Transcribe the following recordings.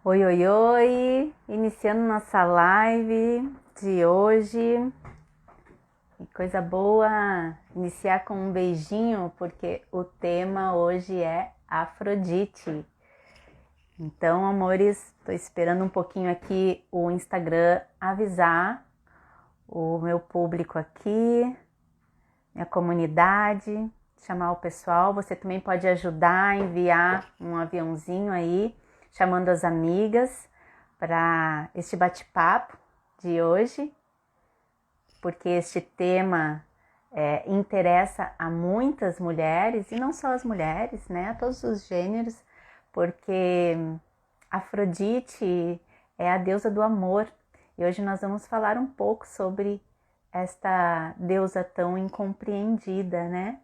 Oi, oi, oi! Iniciando nossa live de hoje. Que coisa boa iniciar com um beijinho, porque o tema hoje é Afrodite. Então, amores, tô esperando um pouquinho aqui o Instagram avisar o meu público aqui, minha comunidade, chamar o pessoal. Você também pode ajudar a enviar um aviãozinho aí, chamando as amigas para este bate-papo de hoje, porque este tema interessa a muitas mulheres, e não só as mulheres, né, a todos os gêneros, porque Afrodite é a deusa do amor, e hoje nós vamos falar um pouco sobre esta deusa tão incompreendida, né?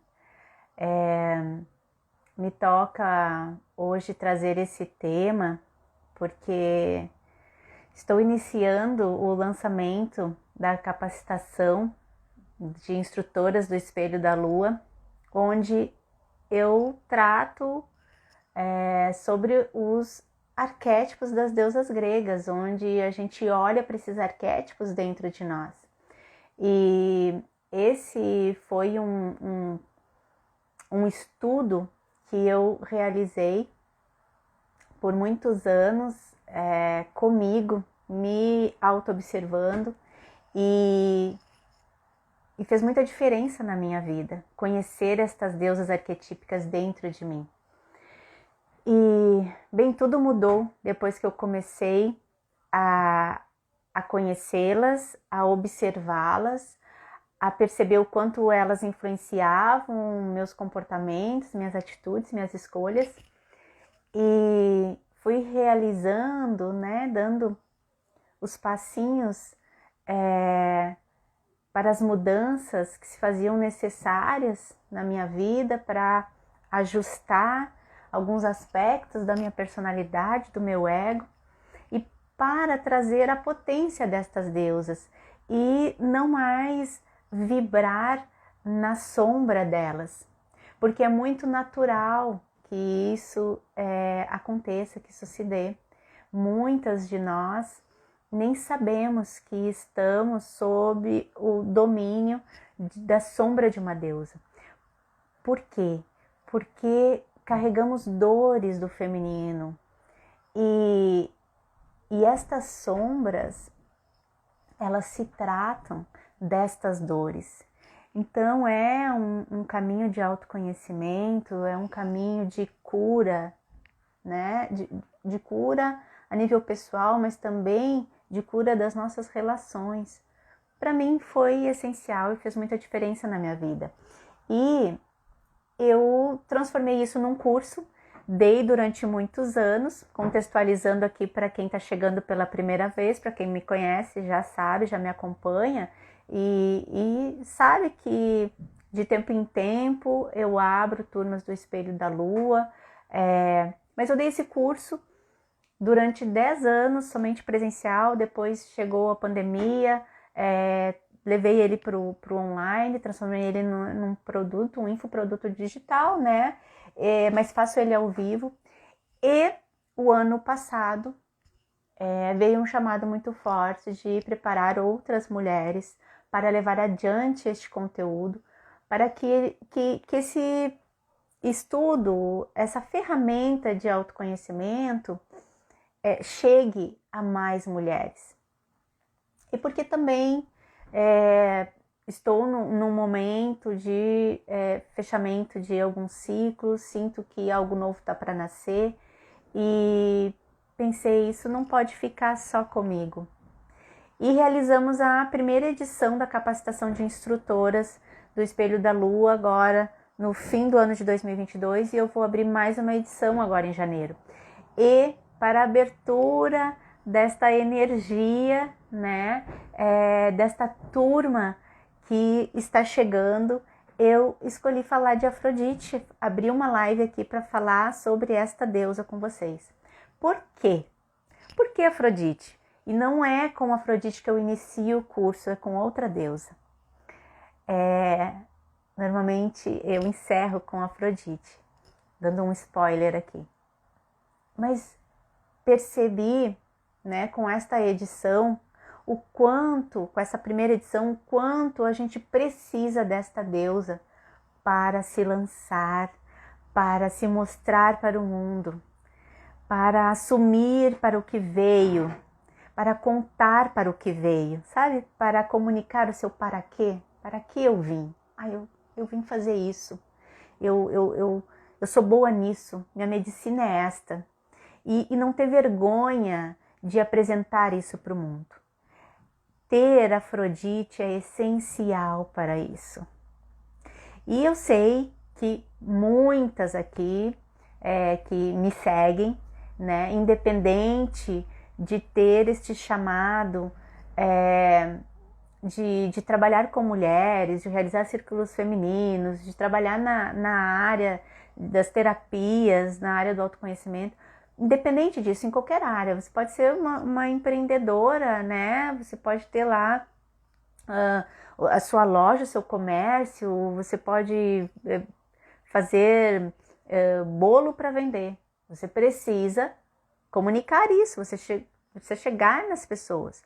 Me toca hoje trazer esse tema porque estou iniciando o lançamento da capacitação de instrutoras do Espelho da Lua, onde eu trato sobre os arquétipos das deusas gregas, onde a gente olha para esses arquétipos dentro de nós. E esse foi um estudo que eu realizei por muitos anos comigo, me auto-observando, e fez muita diferença na minha vida conhecer estas deusas arquetípicas dentro de mim. E, bem, tudo mudou depois que eu comecei a conhecê-las, a observá-las, a perceber o quanto elas influenciavam meus comportamentos, minhas atitudes, minhas escolhas. E fui realizando, né, dando os passinhos para as mudanças que se faziam necessárias na minha vida para ajustar alguns aspectos da minha personalidade, do meu ego, e para trazer a potência destas deusas e não mais vibrar na sombra delas, porque é muito natural que isso aconteça, que isso se dê. Muitas de nós nem sabemos que estamos sob o domínio da sombra de uma deusa. Por quê? Porque carregamos dores do feminino e estas sombras, elas se tratam destas dores. Então é um caminho de autoconhecimento, é um caminho de cura, né? De cura a nível pessoal, mas também de cura das nossas relações. Para mim foi essencial e fez muita diferença na minha vida. E eu transformei isso num curso, dei durante muitos anos, contextualizando aqui para quem está chegando pela primeira vez, para quem me conhece já sabe, já me acompanha e sabe que de tempo em tempo eu abro turmas do Espelho da Lua, mas eu dei esse curso durante 10 anos, somente presencial, depois chegou a pandemia, levei ele para o online, transformei ele num produto, um infoproduto digital, né? Mas faço ele ao vivo. E o ano passado veio um chamado muito forte de preparar outras mulheres para levar adiante este conteúdo, para que esse estudo, essa ferramenta de autoconhecimento chegue a mais mulheres. E porque também estou num momento de fechamento de alguns ciclos, sinto que algo novo está para nascer e pensei, isso não pode ficar só comigo. E realizamos a primeira edição da capacitação de instrutoras do Espelho da Lua agora no fim do ano de 2022 e eu vou abrir mais uma edição agora em janeiro. E para a abertura desta energia, né, desta turma que está chegando, eu escolhi falar de Afrodite, abri uma live aqui para falar sobre esta deusa com vocês. Por quê? Por que Afrodite? E não é com Afrodite que eu inicio o curso, é com outra deusa. Normalmente eu encerro com Afrodite, dando um spoiler aqui. Mas percebi, né, com esta edição, com essa primeira edição, o quanto a gente precisa desta deusa para se lançar, para se mostrar para o mundo, para assumir para o que veio, para contar para o que veio, sabe? Para comunicar o seu para quê. Para que eu vim? Eu vim fazer isso. Eu sou boa nisso. Minha medicina é esta. E não ter vergonha de apresentar isso para o mundo. Ter Afrodite é essencial para isso. E eu sei que muitas aqui que me seguem, né, independente de ter este chamado de trabalhar com mulheres, de realizar círculos femininos, de trabalhar na área das terapias, na área do autoconhecimento, independente disso, em qualquer área. Você pode ser uma empreendedora, né? Você pode ter lá a sua loja, o seu comércio, você pode fazer bolo para vender. Você precisa comunicar isso, você chegar nas pessoas.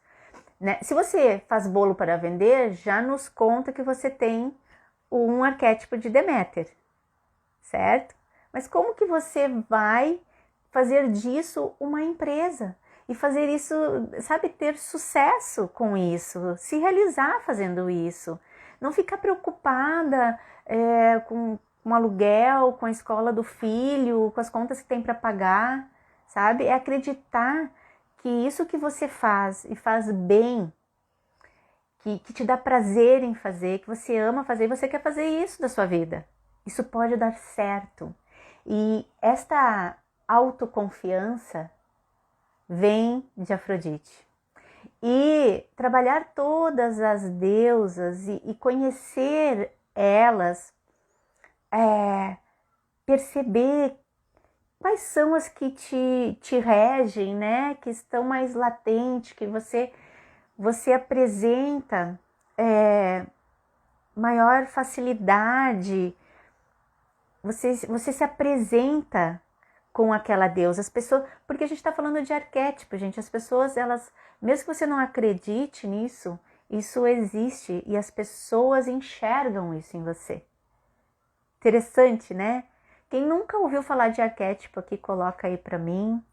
Né? Se você faz bolo para vender, já nos conta que você tem um arquétipo de Deméter, certo? Mas como que você vai fazer disso uma empresa? E fazer isso, sabe, ter sucesso com isso, se realizar fazendo isso. Não ficar preocupada com aluguel, com a escola do filho, com as contas que tem para pagar, sabe? É acreditar que isso que você faz e faz bem, que te dá prazer em fazer, que você ama fazer, e você quer fazer isso da sua vida. Isso pode dar certo. E esta autoconfiança vem de Afrodite. E trabalhar todas as deusas e conhecer elas, perceber quais são as que te regem, né? Que estão mais latentes, que você apresenta maior facilidade, você se apresenta com aquela deusa. As pessoas, porque a gente está falando de arquétipo, gente, as pessoas, elas, mesmo que você não acredite nisso, isso existe e as pessoas enxergam isso em você. Interessante, né? Quem nunca ouviu falar de arquétipo aqui, coloca aí para mim.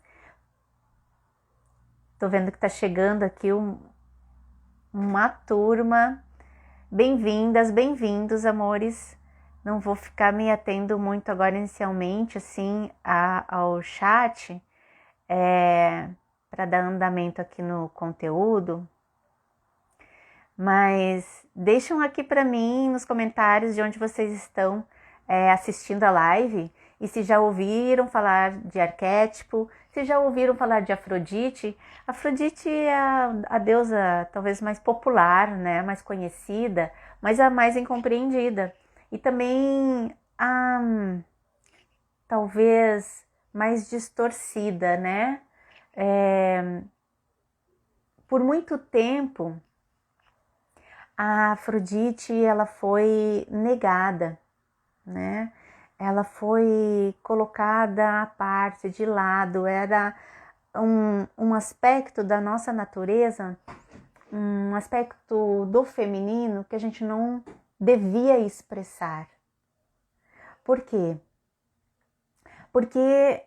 Tô vendo que tá chegando aqui uma turma. Bem-vindas, bem-vindos, amores. Não vou ficar me atendo muito agora inicialmente, assim, ao chat, para dar andamento aqui no conteúdo. Mas deixam aqui para mim nos comentários de onde vocês estão assistindo a live e se já ouviram falar de arquétipo, se já ouviram falar de Afrodite. Afrodite é a deusa talvez mais popular, né, mais conhecida, mas a mais incompreendida. E também talvez mais distorcida, né? Por muito tempo, a Afrodite ela foi negada, né? Ela foi colocada à parte, de lado, era um aspecto da nossa natureza, um aspecto do feminino que a gente não devia expressar. Por quê? Porque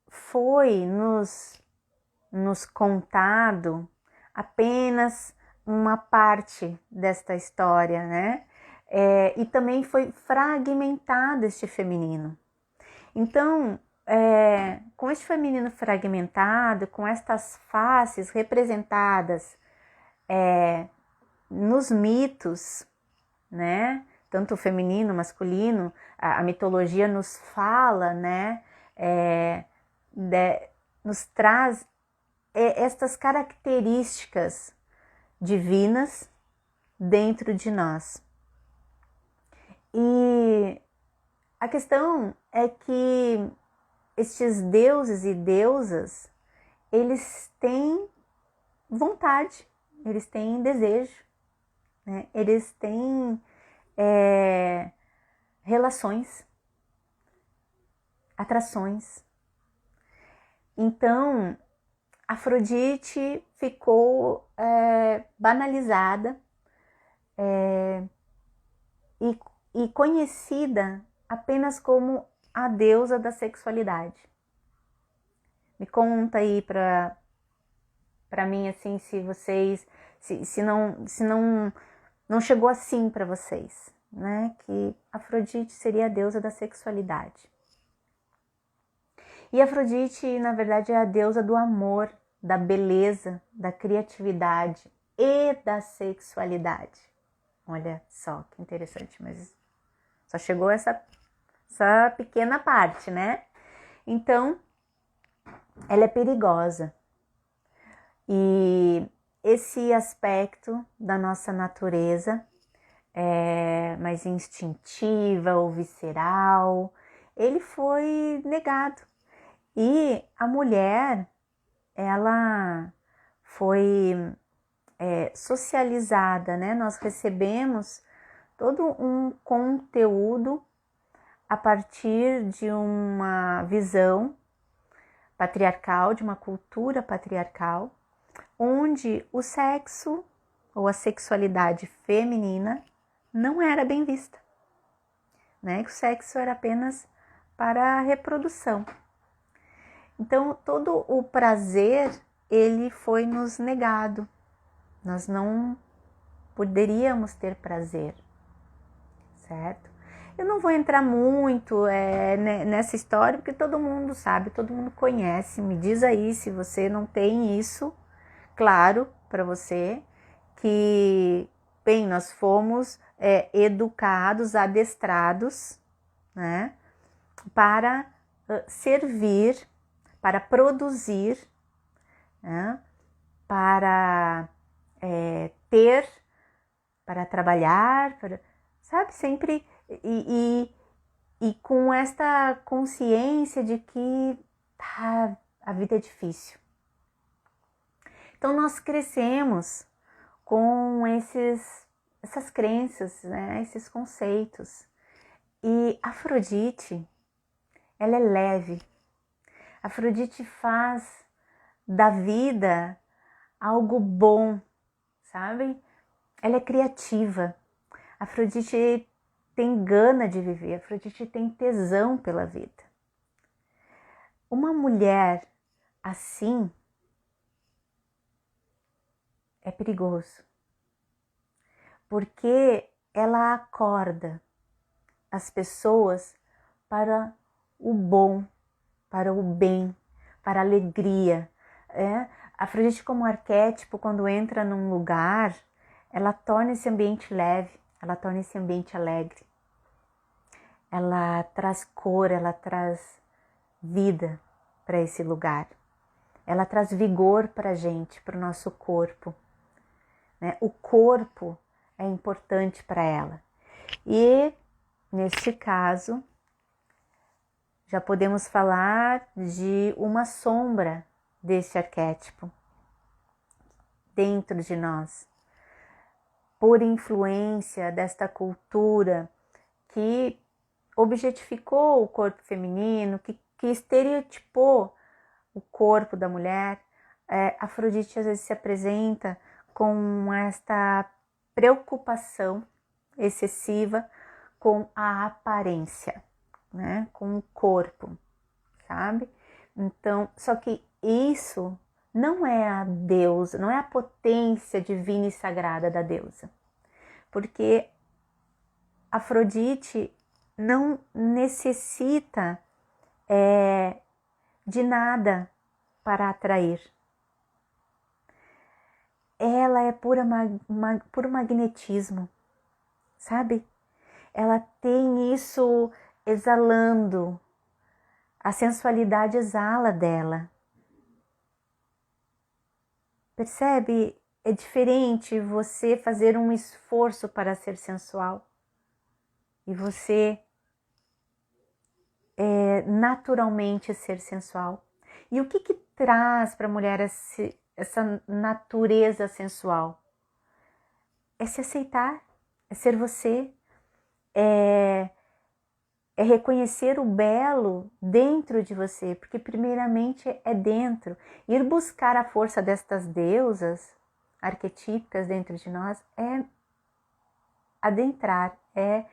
foi nos contado apenas uma parte desta história, né? E também foi fragmentado este feminino. Então, com este feminino fragmentado, com estas faces representadas nos mitos, né? Tanto feminino, masculino, a mitologia nos fala, né? Nos traz estas características divinas dentro de nós. E a questão é que estes deuses e deusas, eles têm vontade, eles têm desejo, né? Eles têm relações, atrações. Então, Afrodite ficou banalizada e conhecida apenas como a deusa da sexualidade. Me conta aí pra mim, assim, se vocês, se não chegou assim para vocês, né? Que Afrodite seria a deusa da sexualidade. E Afrodite, na verdade, é a deusa do amor, da beleza, da criatividade e da sexualidade. Olha só que interessante, mas só chegou essa pequena parte, né? Então, ela é perigosa. E esse aspecto da nossa natureza, mais instintiva ou visceral, ele foi negado. E a mulher, ela foi socializada, né? Nós recebemos todo um conteúdo a partir de uma visão patriarcal, de uma cultura patriarcal, onde o sexo ou a sexualidade feminina não era bem vista, né? Que o sexo era apenas para a reprodução. Então, todo o prazer, ele foi nos negado. Nós não poderíamos ter prazer, certo? Eu não vou entrar muito nessa história, porque todo mundo sabe, todo mundo conhece. Me diz aí se você não tem isso claro para você, que, bem, nós fomos educados, adestrados, né, para servir, para produzir, né, para ter, para trabalhar, sabe, sempre e com esta consciência de que a vida é difícil. Então nós crescemos com essas crenças, né, esses conceitos. E Afrodite, ela é leve. Afrodite faz da vida algo bom, sabe? Ela é criativa. Afrodite tem gana de viver, Afrodite tem tesão pela vida. Uma mulher assim é perigoso, porque ela acorda as pessoas para o bom, para o bem, para a alegria. Afrodite, como arquétipo, quando entra num lugar, ela torna esse ambiente leve, ela torna esse ambiente alegre. Ela traz cor, ela traz vida para esse lugar. Ela traz vigor para a gente, para o nosso corpo. Né? O corpo é importante para ela. E, neste caso, já podemos falar de uma sombra desse arquétipo dentro de nós, por influência desta cultura que objetificou o corpo feminino, que estereotipou o corpo da mulher. Afrodite às vezes se apresenta com esta preocupação excessiva com a aparência, né? Com o corpo, sabe? Então, só que isso não é a deusa, não é a potência divina e sagrada da deusa, porque Afrodite não necessita de nada para atrair. Ela é puro magnetismo, sabe? Ela tem isso exalando, a sensualidade exala dela. Percebe? É diferente você fazer um esforço para ser sensual e você naturalmente ser sensual. E o que traz para a mulher essa natureza sensual? É se aceitar, é ser você, é é reconhecer o belo dentro de você, porque primeiramente é dentro. Ir buscar a força destas deusas arquetípicas dentro de nós é adentrar, é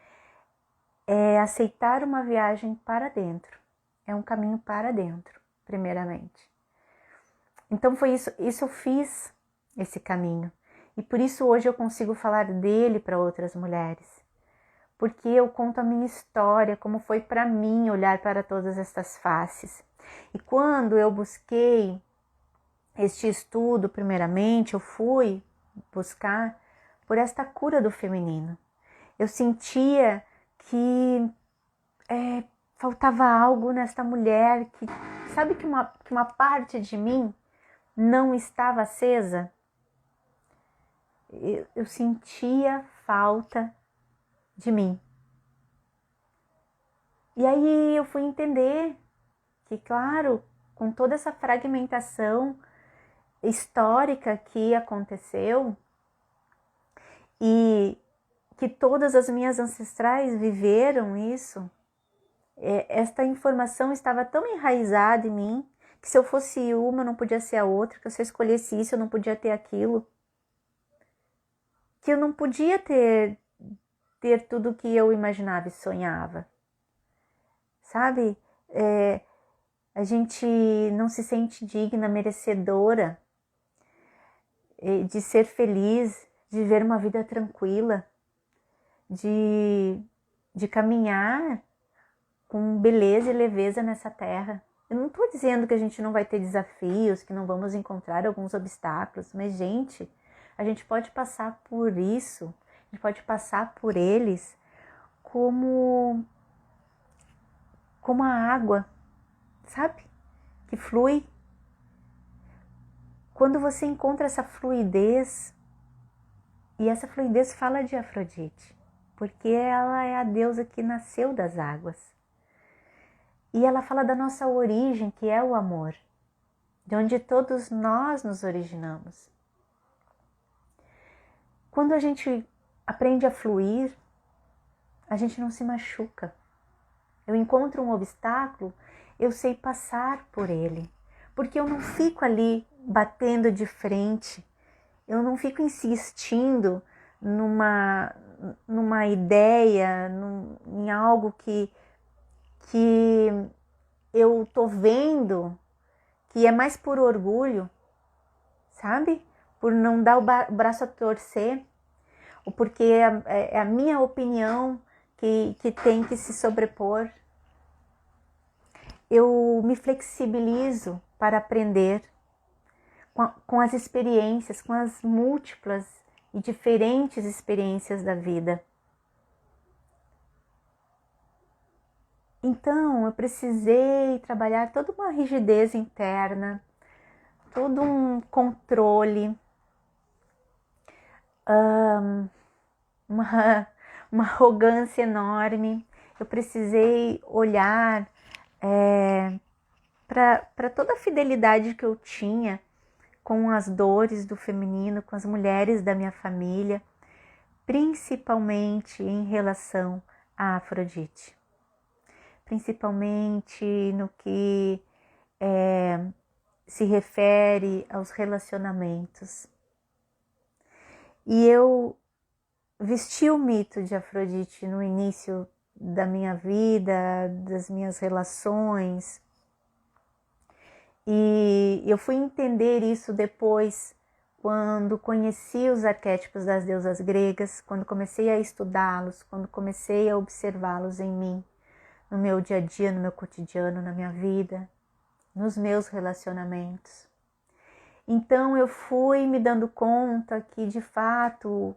aceitar uma viagem para dentro, é um caminho para dentro, primeiramente. Então foi isso eu fiz esse caminho, e por isso hoje eu consigo falar dele para outras mulheres, porque eu conto a minha história, como foi para mim olhar para todas estas faces. E quando eu busquei este estudo, primeiramente, eu fui buscar por esta cura do feminino. Eu sentia que faltava algo nesta mulher, que sabe que uma parte de mim não estava acesa? Eu sentia falta de mim. E aí eu fui entender que, claro, com toda essa fragmentação histórica que aconteceu e que todas as minhas ancestrais viveram isso, esta informação estava tão enraizada em mim que se eu fosse uma, eu não podia ser a outra, que se eu escolhesse isso, eu não podia ter aquilo, que eu não podia ter tudo o que eu imaginava e sonhava, sabe? A gente não se sente digna, merecedora de ser feliz, de viver uma vida tranquila, de caminhar com beleza e leveza nessa terra. Eu não estou dizendo que a gente não vai ter desafios, que não vamos encontrar alguns obstáculos, mas, gente, a gente pode passar por isso, a gente pode passar por eles como a água, sabe? Que flui. Quando você encontra essa fluidez, e essa fluidez fala de Afrodite, porque ela é a deusa que nasceu das águas. E ela fala da nossa origem, que é o amor, de onde todos nós nos originamos. Quando a gente aprende a fluir, a gente não se machuca. Eu encontro um obstáculo, eu sei passar por ele, porque eu não fico ali batendo de frente, eu não fico insistindo numa ideia, em algo que eu tô vendo que é mais por orgulho, sabe? Por não dar o braço a torcer, ou porque é a minha opinião que tem que se sobrepor. Eu me flexibilizo para aprender com as experiências, com as múltiplas e diferentes experiências da vida. Então, eu precisei trabalhar toda uma rigidez interna, todo um controle, uma arrogância enorme. Eu precisei olhar para toda a fidelidade que eu tinha com as dores do feminino, com as mulheres da minha família, principalmente em relação a Afrodite. Principalmente no que se refere aos relacionamentos. E eu vesti o mito de Afrodite no início da minha vida, das minhas relações, e eu fui entender isso depois, quando conheci os arquétipos das deusas gregas, quando comecei a estudá-los, quando comecei a observá-los em mim, no meu dia a dia, no meu cotidiano, na minha vida, nos meus relacionamentos. Então eu fui me dando conta que, de fato,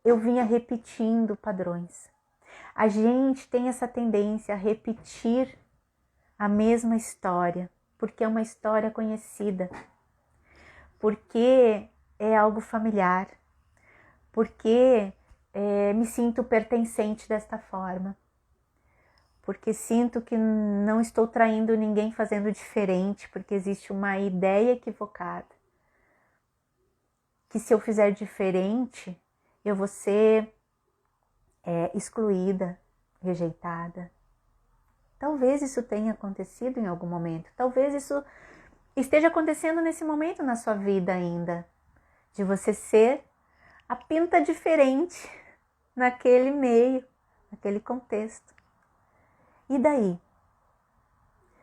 eu vinha repetindo padrões. A gente tem essa tendência a repetir a mesma história, porque é uma história conhecida, porque é algo familiar, porque me sinto pertencente desta forma, porque sinto que não estou traindo ninguém fazendo diferente, porque existe uma ideia equivocada, que se eu fizer diferente, eu vou ser excluída, rejeitada. Talvez isso tenha acontecido em algum momento. Talvez isso esteja acontecendo nesse momento na sua vida ainda. De você ser a pinta diferente naquele meio, naquele contexto. E daí?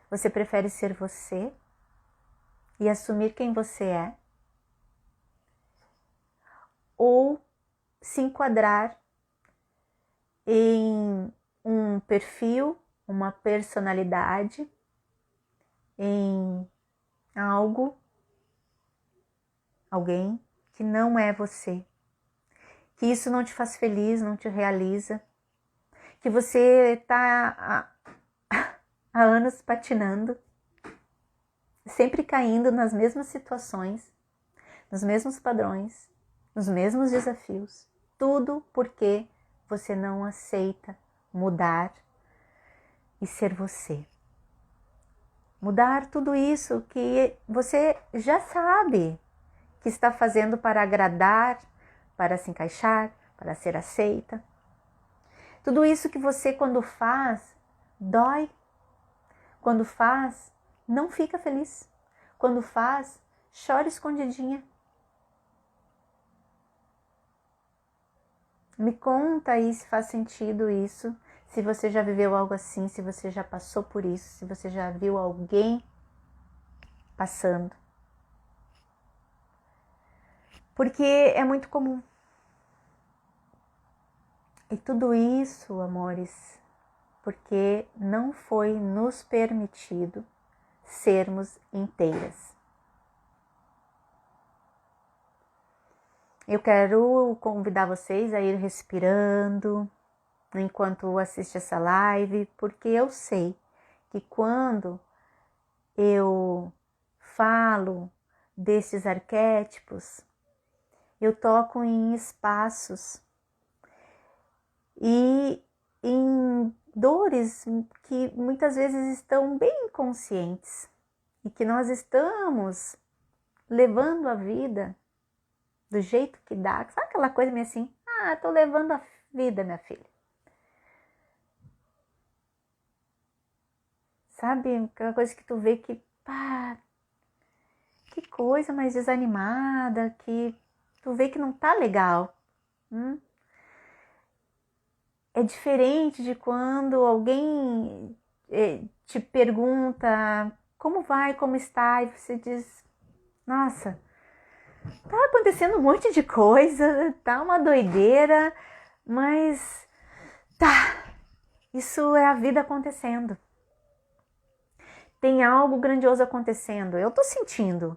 Você prefere ser você e assumir quem você é? Ou se enquadrar em um perfil, uma personalidade, em algo, alguém que não é você, que isso não te faz feliz, não te realiza, que você está há anos patinando, sempre caindo nas mesmas situações, nos mesmos padrões, nos mesmos desafios, tudo porque você não aceita mudar e ser você. Mudar tudo isso que você já sabe que está fazendo para agradar, para se encaixar, para ser aceita. Tudo isso que você, quando faz, dói. Quando faz, não fica feliz. Quando faz, chora escondidinha. Me conta aí se faz sentido isso, se você já viveu algo assim, se você já passou por isso, se você já viu alguém passando. Porque é muito comum. E tudo isso, amores, porque não foi nos permitido sermos inteiras. Eu quero convidar vocês a ir respirando enquanto assiste essa live, porque eu sei que quando eu falo desses arquétipos, eu toco em espaços e em dores que muitas vezes estão bem inconscientes e que nós estamos levando a vida do jeito que dá. Sabe aquela coisa meio assim? Tô levando a vida, minha filha. Sabe? Aquela coisa que tu vê que, que coisa mais desanimada, que tu vê que não tá legal. É diferente de quando alguém te pergunta como vai, como está, e você diz, nossa, tá acontecendo um monte de coisa, tá uma doideira, mas isso é a vida acontecendo. Tem algo grandioso acontecendo, eu tô sentindo.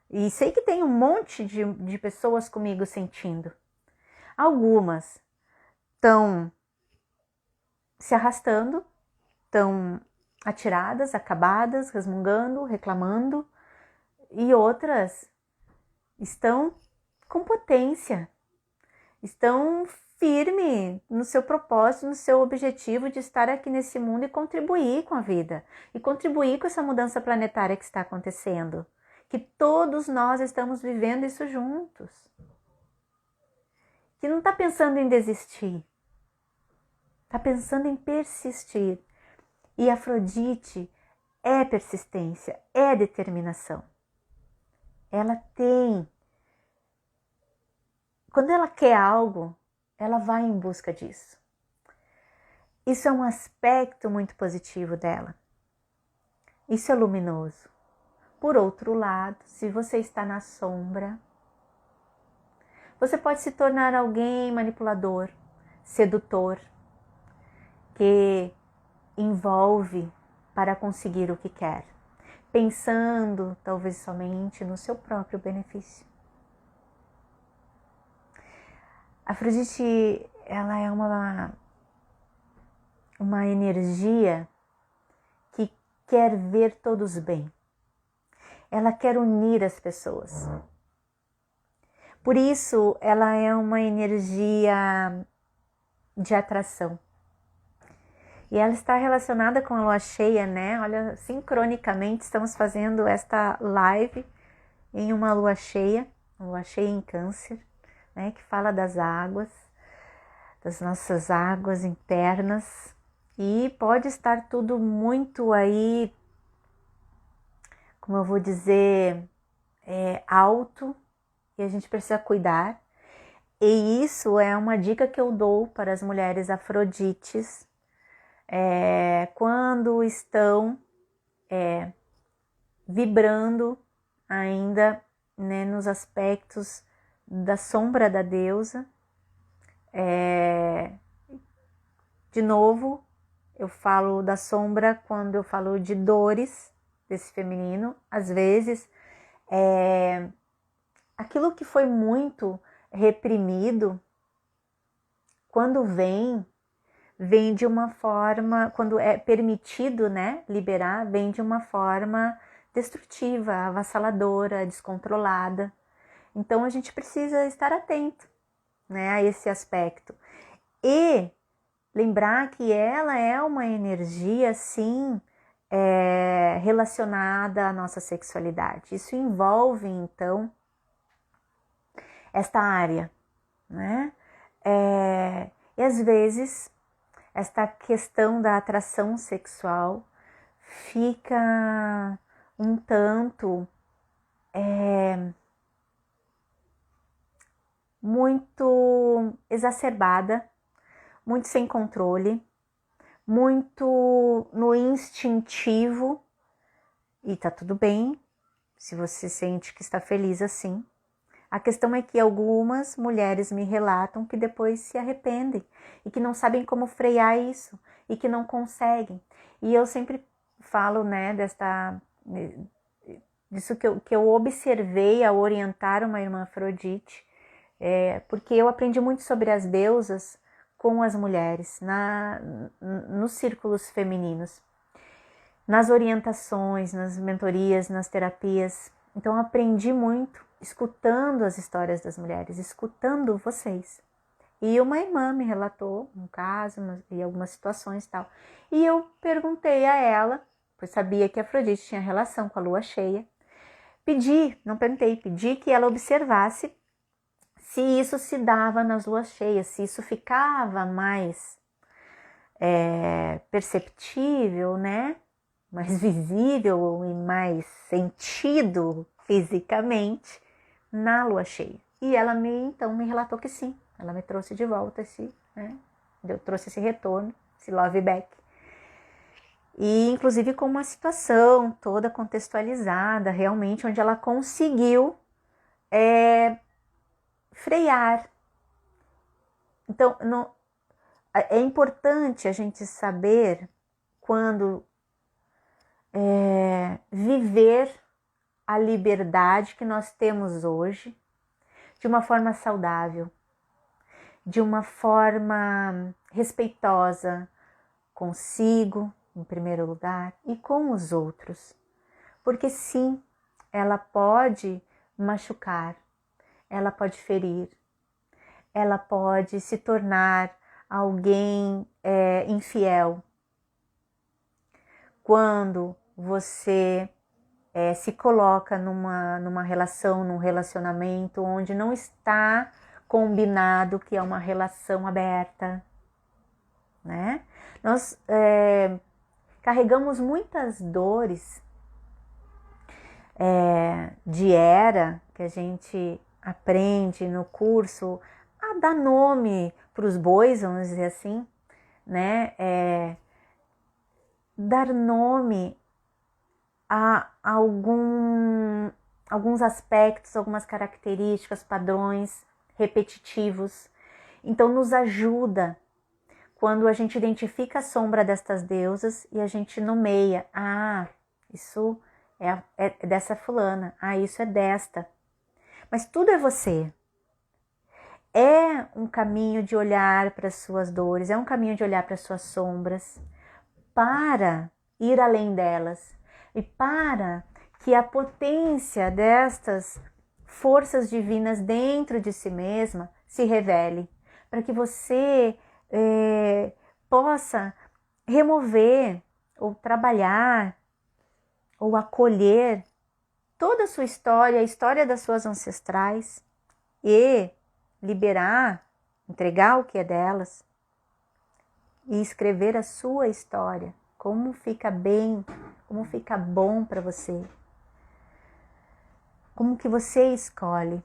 E sei que tem um monte de pessoas comigo sentindo. Algumas estão se arrastando, estão atiradas, acabadas, resmungando, reclamando, e outras estão com potência, estão firme no seu propósito, no seu objetivo de estar aqui nesse mundo e contribuir com a vida, e contribuir com essa mudança planetária que está acontecendo, que todos nós estamos vivendo isso juntos, que não está pensando em desistir, está pensando em persistir. E Afrodite é persistência, é determinação. Ela tem. Quando ela quer algo, ela vai em busca disso. Isso é um aspecto muito positivo dela. Isso é luminoso. Por outro lado, se você está na sombra, você pode se tornar alguém manipulador, sedutor, que envolve para conseguir o que quer, pensando talvez somente no seu próprio benefício. Afrodite, ela é uma energia que quer ver todos bem. Ela quer unir as pessoas. Por isso, ela é uma energia de atração. E ela está relacionada com a lua cheia, né? Olha, sincronicamente estamos fazendo esta live em uma lua cheia em Câncer, né? Que fala das águas, das nossas águas internas. E pode estar tudo muito aí, como eu vou dizer, alto, e a gente precisa cuidar. E isso é uma dica que eu dou para as mulheres afrodites quando estão vibrando ainda, né, nos aspectos da sombra da deusa. De novo, eu falo da sombra quando eu falo de dores desse feminino. Às vezes, aquilo que foi muito reprimido, quando vem de uma forma, quando é permitido, né, liberar, vem de uma forma destrutiva, avassaladora, descontrolada. Então a gente precisa estar atento, né, a esse aspecto. E lembrar que ela é uma energia, sim, relacionada à nossa sexualidade. Isso envolve, então, esta área, né? E às vezes, esta questão da atração sexual fica um tanto muito exacerbada, muito sem controle, muito no instintivo, e tá tudo bem se você sente que está feliz assim. A questão é que algumas mulheres me relatam que depois se arrependem e que não sabem como frear isso e que não conseguem. E eu sempre falo, né, disso que eu observei ao orientar uma irmã Afrodite, porque eu aprendi muito sobre as deusas com as mulheres, nos círculos femininos, nas orientações, nas mentorias, nas terapias. Então eu aprendi muito escutando as histórias das mulheres, escutando vocês. E uma irmã me relatou um caso e algumas situações e tal. E eu perguntei a ela, pois sabia que a Afrodite tinha relação com a lua cheia. Pedi que ela observasse se isso se dava nas luas cheias, se isso ficava mais perceptível, né? Mais visível e mais sentido fisicamente na lua cheia. E ela então me relatou que sim, ela me trouxe de volta eu trouxe esse retorno, esse love back. E inclusive com uma situação toda contextualizada, realmente, onde ela conseguiu frear. Então, é importante a gente saber quando viver a liberdade que nós temos hoje de uma forma saudável, de uma forma respeitosa consigo, em primeiro lugar, e com os outros. Porque sim, ela pode machucar, ela pode ferir, ela pode se tornar alguém infiel. Quando você se coloca numa relação, num relacionamento onde não está combinado que é uma relação aberta, né? Nós carregamos muitas dores de era que a gente aprende no curso a dar nome para os bois, vamos dizer assim, né? Dar nome a alguns aspectos, algumas características, padrões repetitivos. Então nos ajuda quando a gente identifica a sombra destas deusas e a gente nomeia, isso é dessa fulana, isso é desta. Mas tudo é você. É um caminho de olhar para as suas dores, é um caminho de olhar para as suas sombras, para ir além delas e para que a potência destas forças divinas dentro de si mesma se revele, para que você possa remover ou trabalhar ou acolher toda a sua história, a história das suas ancestrais e liberar, entregar o que é delas e escrever a sua história. Como fica bem, como fica bom para você. Como que você escolhe.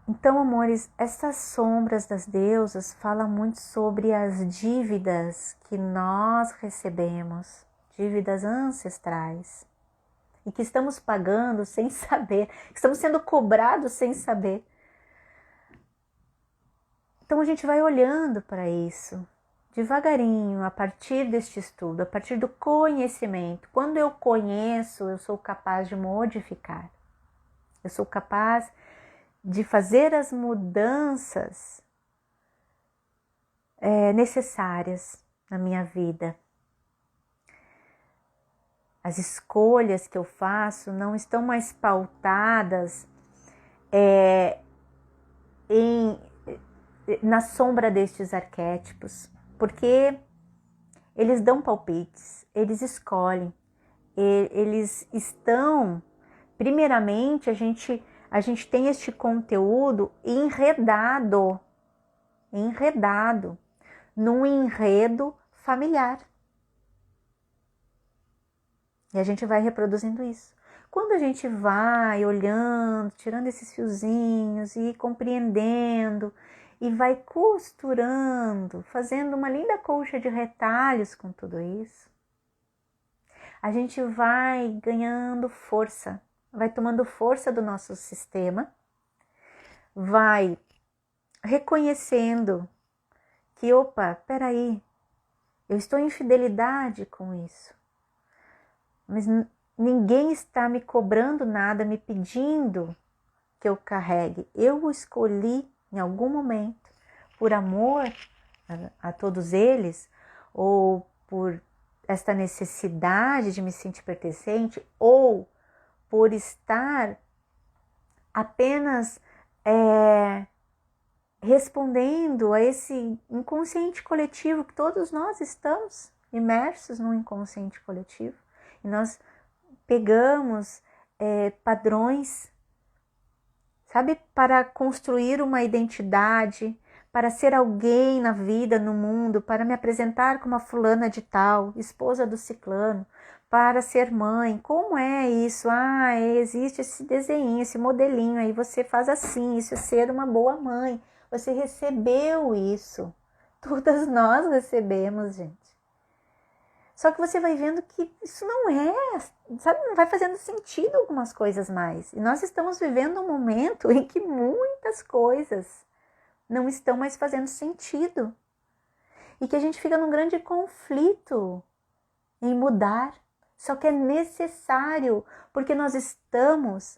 Então, amores, essas sombras das deusas falam muito sobre as dívidas que nós recebemos, dívidas ancestrais, e que estamos pagando sem saber, que estamos sendo cobrados sem saber. Então a gente vai olhando para isso, devagarinho, a partir deste estudo, a partir do conhecimento. Quando eu conheço, eu sou capaz de modificar. Eu sou capaz de fazer as mudanças necessárias na minha vida. As escolhas que eu faço não estão mais pautadas na sombra destes arquétipos, porque eles dão palpites, eles escolhem, eles estão, primeiramente, a gente tem este conteúdo enredado num enredo familiar. E a gente vai reproduzindo isso. Quando a gente vai olhando, tirando esses fiozinhos e compreendendo, e vai costurando, fazendo uma linda colcha de retalhos com tudo isso, a gente vai ganhando força, vai tomando força do nosso sistema, vai reconhecendo que, opa, peraí, eu estou em fidelidade com isso, mas ninguém está me cobrando nada, me pedindo que eu carregue. Eu o escolhi em algum momento, por amor a todos eles, ou por esta necessidade de me sentir pertencente, ou por estar apenas respondendo a esse inconsciente coletivo, que todos nós estamos imersos no inconsciente coletivo, e nós pegamos padrões, sabe, para construir uma identidade, para ser alguém na vida, no mundo, para me apresentar como a fulana de tal, esposa do ciclano, para ser mãe. Como é isso? Existe esse desenho, esse modelinho, aí você faz assim, isso é ser uma boa mãe. Você recebeu isso. Todas nós recebemos, gente. Só que você vai vendo que isso não sabe, não vai fazendo sentido algumas coisas mais. E nós estamos vivendo um momento em que muitas coisas não estão mais fazendo sentido. E que a gente fica num grande conflito em mudar. Só que é necessário, porque nós estamos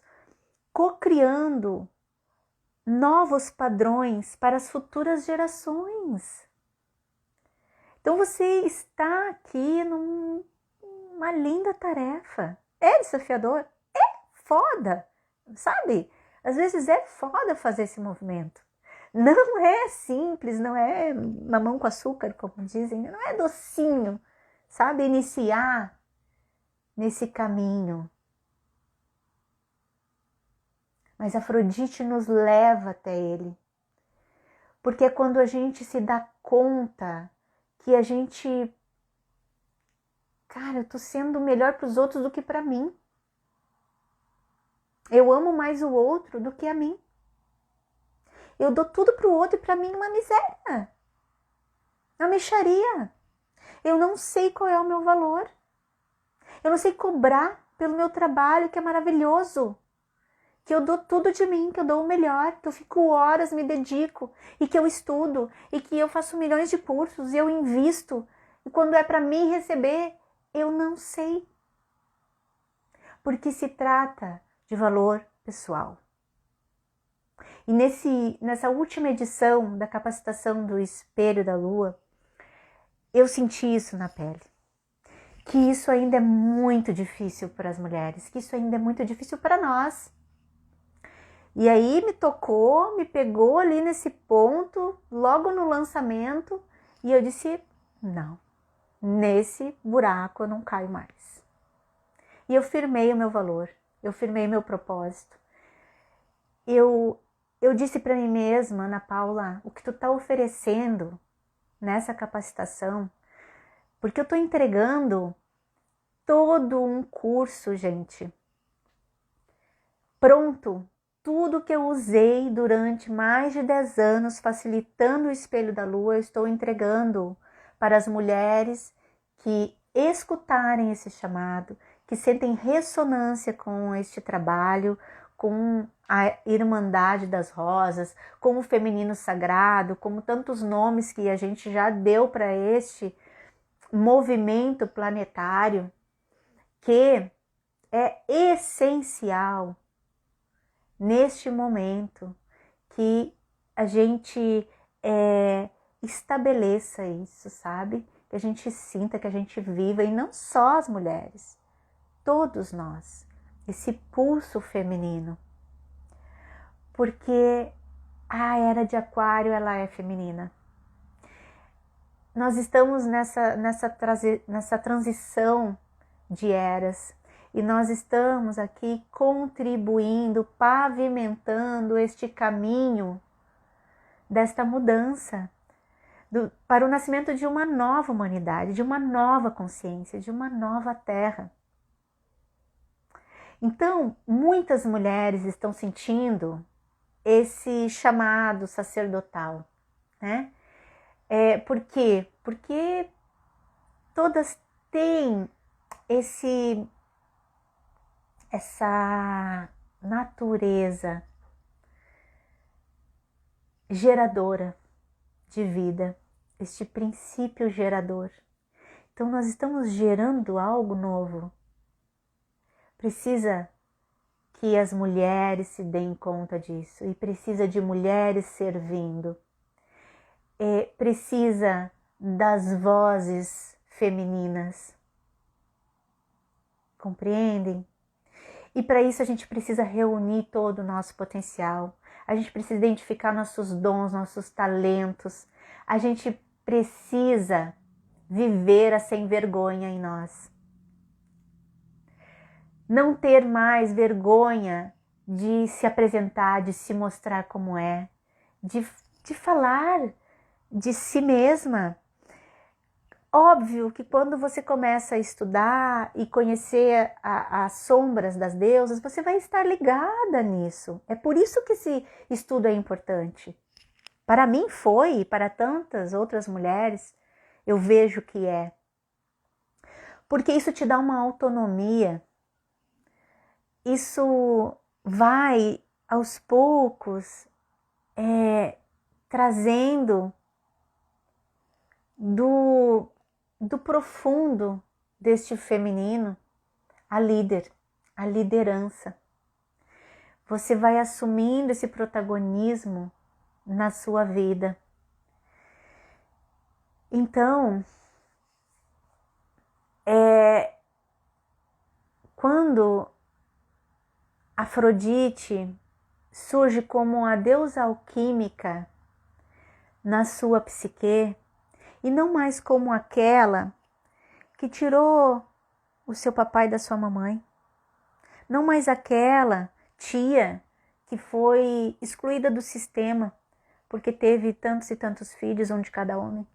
co-criando novos padrões para as futuras gerações. Então você está aqui numa linda tarefa. É desafiador? É foda, sabe? Às vezes é foda fazer esse movimento. Não é simples, não é mamão com açúcar, como dizem, não é docinho, sabe? Iniciar nesse caminho. Mas Afrodite nos leva até ele. Porque é quando a gente se dá conta que a gente, cara, eu tô sendo melhor para os outros do que para mim. Eu amo mais o outro do que a mim. Eu dou tudo pro outro e para mim uma miséria. Uma mixaria. Eu não sei qual é o meu valor. Eu não sei cobrar pelo meu trabalho, que é maravilhoso. Que eu dou tudo de mim, que eu dou o melhor, que eu fico horas, me dedico, e que eu estudo, e que eu faço milhões de cursos, e eu invisto. E quando é para mim receber, eu não sei. Porque se trata de valor pessoal. E nessa última edição da capacitação do Espelho da Lua, eu senti isso na pele. Que isso ainda é muito difícil para as mulheres, que isso ainda é muito difícil para nós. E aí me tocou, me pegou ali nesse ponto, logo no lançamento, e eu disse, não, nesse buraco eu não caio mais. E eu firmei o meu valor, eu firmei meu propósito. Eu disse para mim mesma, Ana Paula, o que tu tá oferecendo nessa capacitação, porque eu estou entregando todo um curso, gente. Pronto, tudo que eu usei durante mais de 10 anos facilitando o Espelho da Lua, eu estou entregando para as mulheres que escutarem esse chamado, que sentem ressonância com este trabalho, com a Irmandade das Rosas, com o Feminino Sagrado, como tantos nomes que a gente já deu para este movimento planetário, que é essencial neste momento que a gente estabeleça isso, sabe? Que a gente sinta, que a gente viva, e não só as mulheres, todos nós, esse pulso feminino. Porque a era de Aquário, ela é feminina. Nós estamos nessa transição de eras, e nós estamos aqui contribuindo, pavimentando este caminho desta mudança para o nascimento de uma nova humanidade, de uma nova consciência, de uma nova terra. Então, muitas mulheres estão sentindo esse chamado sacerdotal, né? Por quê? Porque todas têm essa natureza geradora de vida, este princípio gerador. Então nós estamos gerando algo novo. Precisa que as mulheres se deem conta disso, e precisa de mulheres servindo. Precisa das vozes femininas. Compreendem? E para isso a gente precisa reunir todo o nosso potencial. A gente precisa identificar nossos dons, nossos talentos. A gente precisa viver a sem vergonha em nós. Não ter mais vergonha de se apresentar, de se mostrar como é, de falar de si mesma. Óbvio que quando você começa a estudar e conhecer as sombras das deusas, você vai estar ligada nisso. É por isso que esse estudo é importante. Para mim foi, e para tantas outras mulheres, eu vejo que é. Porque isso te dá uma autonomia. Isso vai, aos poucos, trazendo do profundo deste feminino a líder, a liderança. Você vai assumindo esse protagonismo na sua vida. Então, quando Afrodite surge como a deusa alquímica na sua psique, e não mais como aquela que tirou o seu papai da sua mamãe, não mais aquela tia que foi excluída do sistema porque teve tantos e tantos filhos, um de cada homem,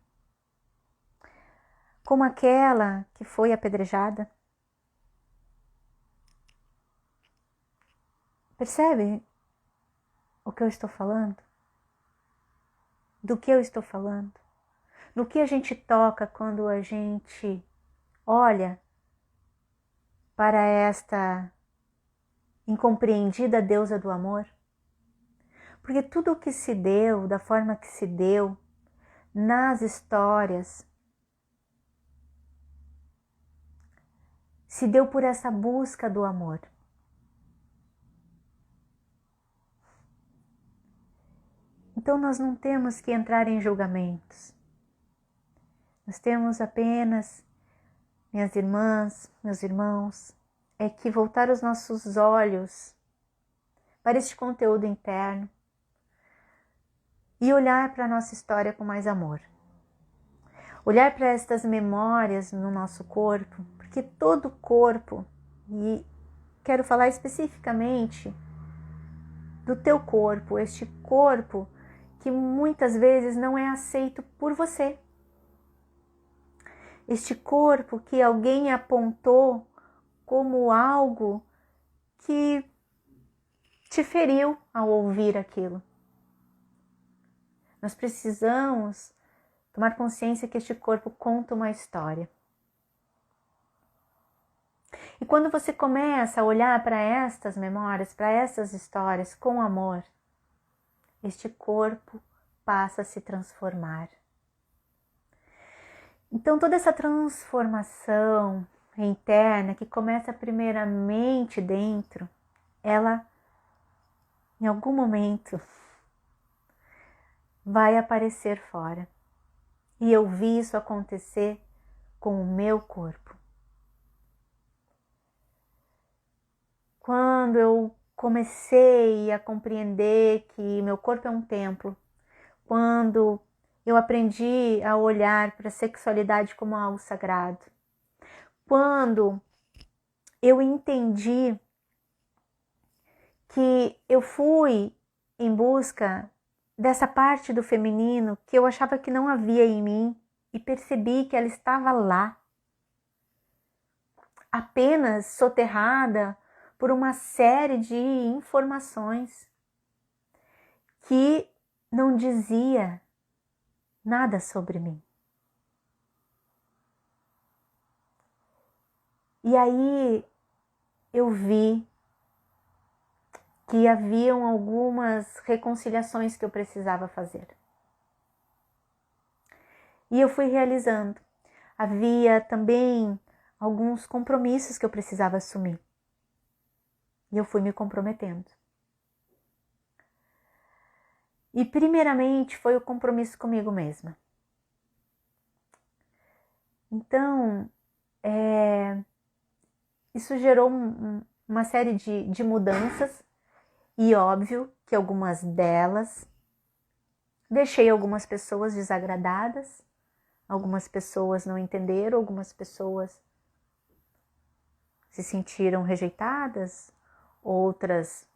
como aquela que foi apedrejada. Percebe o que eu estou falando? Do que eu estou falando? No que a gente toca quando a gente olha para esta incompreendida deusa do amor? Porque tudo o que se deu, da forma que se deu, nas histórias, se deu por essa busca do amor. Então nós não temos que entrar em julgamentos. Nós temos apenas, minhas irmãs, meus irmãos, que voltar os nossos olhos para este conteúdo interno e olhar para a nossa história com mais amor. Olhar para estas memórias no nosso corpo, porque todo corpo, e quero falar especificamente do teu corpo, este corpo que muitas vezes não é aceito por você. este corpo que alguém apontou como algo que te feriu ao ouvir aquilo. Nós precisamos tomar consciência que este corpo conta uma história. E quando você começa a olhar para estas memórias, para essas histórias com amor, este corpo passa a se transformar. Então toda essa transformação interna que começa primeiramente dentro, ela em algum momento vai aparecer fora. E eu vi isso acontecer com o meu corpo. Quando eu comecei a compreender que meu corpo é um templo, quando eu aprendi a olhar para a sexualidade como algo sagrado, quando eu entendi que eu fui em busca dessa parte do feminino que eu achava que não havia em mim e percebi que ela estava lá, apenas soterrada por uma série de informações que não dizia nada sobre mim. E aí eu vi que haviam algumas reconciliações que eu precisava fazer. E eu fui realizando. Havia também alguns compromissos que eu precisava assumir. E eu fui me comprometendo. E primeiramente foi o compromisso comigo mesma. Então, isso gerou uma série de mudanças. E óbvio que algumas delas deixei algumas pessoas desagradadas, algumas pessoas não entenderam, algumas pessoas se sentiram rejeitadas, outras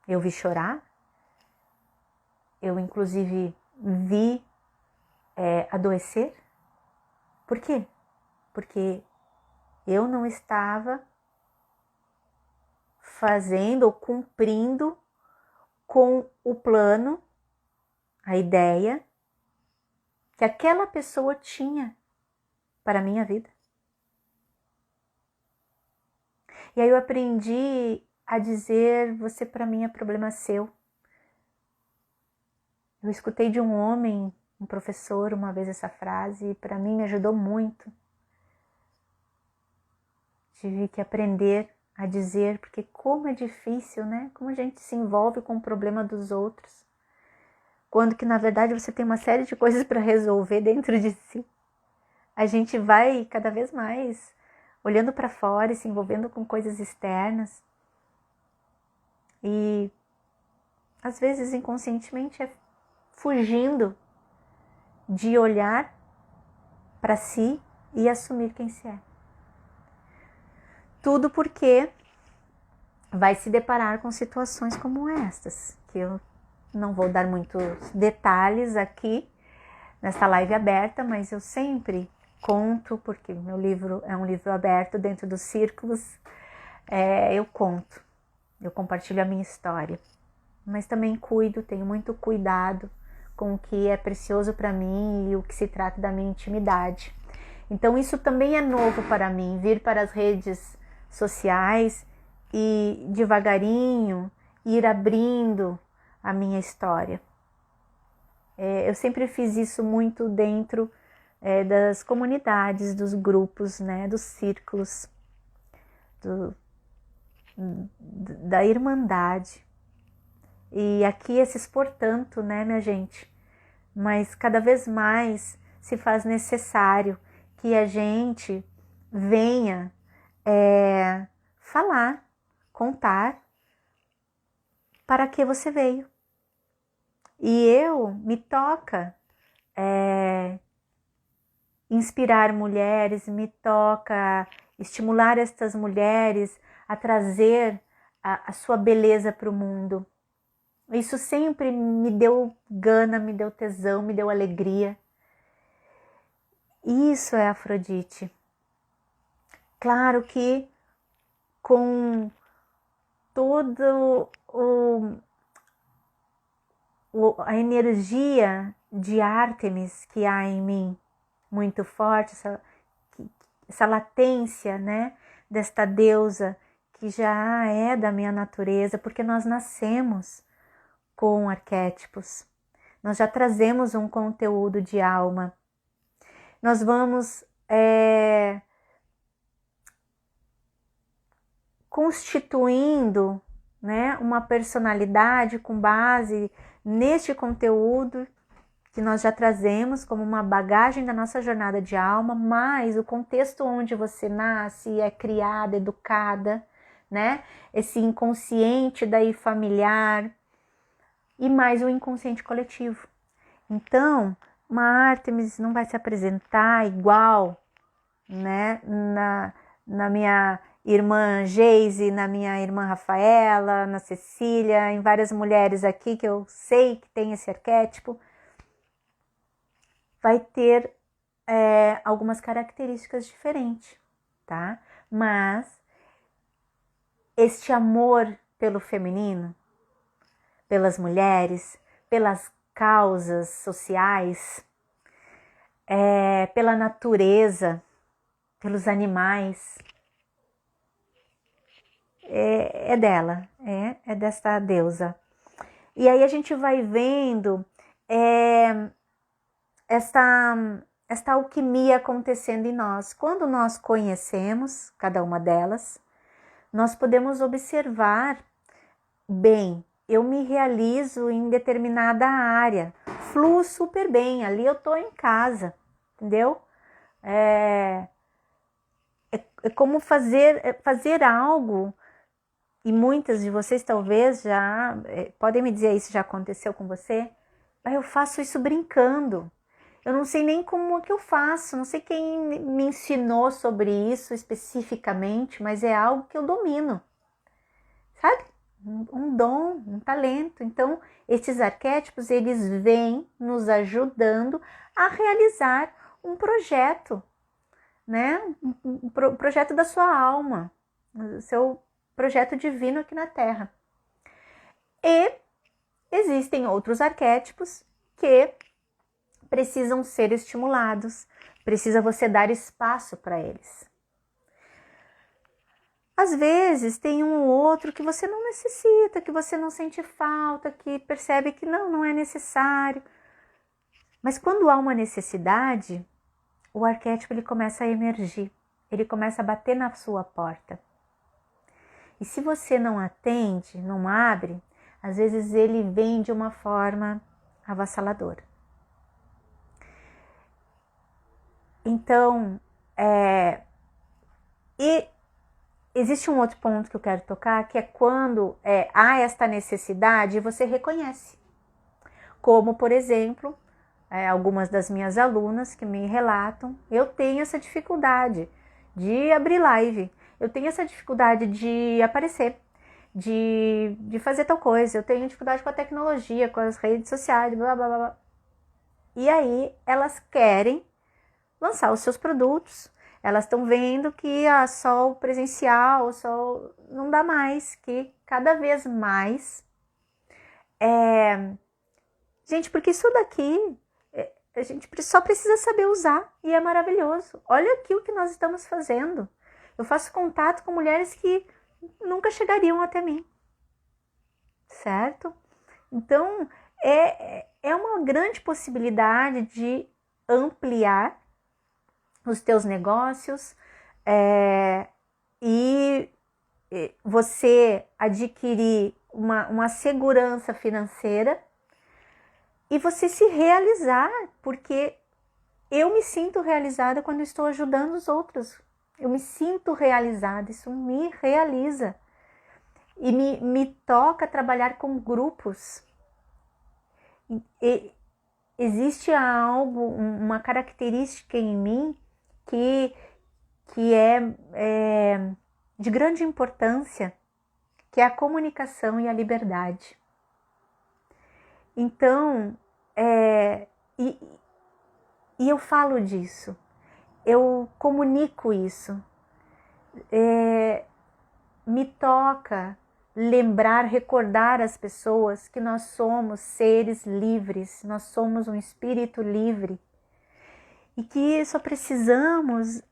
eu vi chorar, eu inclusive vi adoecer. Por quê? Porque eu não estava fazendo ou cumprindo com o plano, a ideia que aquela pessoa tinha para a minha vida. E aí eu aprendi a dizer: você para mim é problema seu. Eu escutei de um homem, um professor, uma vez essa frase e para mim me ajudou muito. Tive que aprender a dizer, porque como é difícil, né? Como a gente se envolve com o problema dos outros, quando que na verdade você tem uma série de coisas para resolver dentro de si. A gente vai cada vez mais olhando para fora e se envolvendo com coisas externas. E às vezes inconscientemente é fugindo de olhar para si e assumir quem se é. Tudo porque vai se deparar com situações como estas, que eu não vou dar muitos detalhes aqui nessa live aberta, mas eu sempre conto, porque meu livro é um livro aberto dentro dos círculos, eu conto, eu compartilho a minha história, mas também cuido, tenho muito cuidado com o que é precioso para mim e o que se trata da minha intimidade. Então isso também é novo para mim, vir para as redes sociais e devagarinho ir abrindo a minha história. Eu sempre fiz isso muito dentro das comunidades, dos grupos, né, dos círculos, da irmandade. E aqui é se expor tanto, né, minha gente? Mas cada vez mais se faz necessário que a gente venha falar, contar para que você veio. E me toca inspirar mulheres, me toca estimular estas mulheres a trazer a sua beleza para o mundo. Isso sempre me deu gana, me deu tesão, me deu alegria. Isso é Afrodite. Claro que com todo a energia de Ártemis que há em mim, muito forte, essa latência, né, desta deusa que já é da minha natureza, porque nós nascemos com arquétipos, nós já trazemos um conteúdo de alma, nós vamos constituindo, né, uma personalidade com base neste conteúdo que nós já trazemos como uma bagagem da nossa jornada de alma, mais o contexto onde você nasce, é criada, educada, né? Esse inconsciente daí familiar e mais o inconsciente coletivo. Então, uma Ártemis não vai se apresentar igual, né, na minha irmã Geise, na minha irmã Rafaela, na Cecília, em várias mulheres aqui que eu sei que tem esse arquétipo, vai ter algumas características diferentes, tá? Mas este amor pelo feminino, pelas mulheres, pelas causas sociais, pela natureza, pelos animais, é dela, é desta deusa. E aí a gente vai vendo esta alquimia acontecendo em nós. Quando nós conhecemos cada uma delas, nós podemos observar, bem, eu me realizo em determinada área, fluo super bem, ali eu tô em casa, entendeu? É como fazer algo, e muitas de vocês talvez já podem me dizer isso, já aconteceu com você? Eu faço isso brincando, eu não sei nem como que eu faço, não sei quem me ensinou sobre isso especificamente, mas é algo que eu domino, sabe? Um dom, um talento. Então, estes arquétipos, eles vêm nos ajudando a realizar um projeto, né? Um projeto da sua alma, o seu projeto divino aqui na Terra. E existem outros arquétipos que precisam ser estimulados, precisa você dar espaço para eles. Às vezes tem um ou outro que você não necessita, que você não sente falta, que percebe que não é necessário. Mas quando há uma necessidade, o arquétipo ele começa a emergir, ele começa a bater na sua porta. E se você não atende, não abre, às vezes ele vem de uma forma avassaladora. Então, e existe um outro ponto que eu quero tocar, que é quando há esta necessidade, você reconhece. Como, por exemplo, algumas das minhas alunas que me relatam, eu tenho essa dificuldade de abrir live, eu tenho essa dificuldade de aparecer, de fazer tal coisa, eu tenho dificuldade com a tecnologia, com as redes sociais, blá, blá, blá. E aí elas querem lançar os seus produtos, elas estão vendo que só o presencial, só não dá mais, que cada vez mais gente, porque isso daqui a gente só precisa saber usar e é maravilhoso. Olha aqui o que nós estamos fazendo. Eu faço contato com mulheres que nunca chegariam até mim, certo? Então, é uma grande possibilidade de ampliar os teus negócios e você adquirir uma segurança financeira e você se realizar, porque eu me sinto realizada quando estou ajudando os outros. Eu me sinto realizada, isso me realiza. E me toca trabalhar com grupos. E existe algo, uma característica em mim que é de grande importância, que é a comunicação e a liberdade. Então, e eu falo disso. eu comunico isso. Me toca lembrar, recordar as pessoas que nós somos seres livres, nós somos um espírito livre e que só precisamos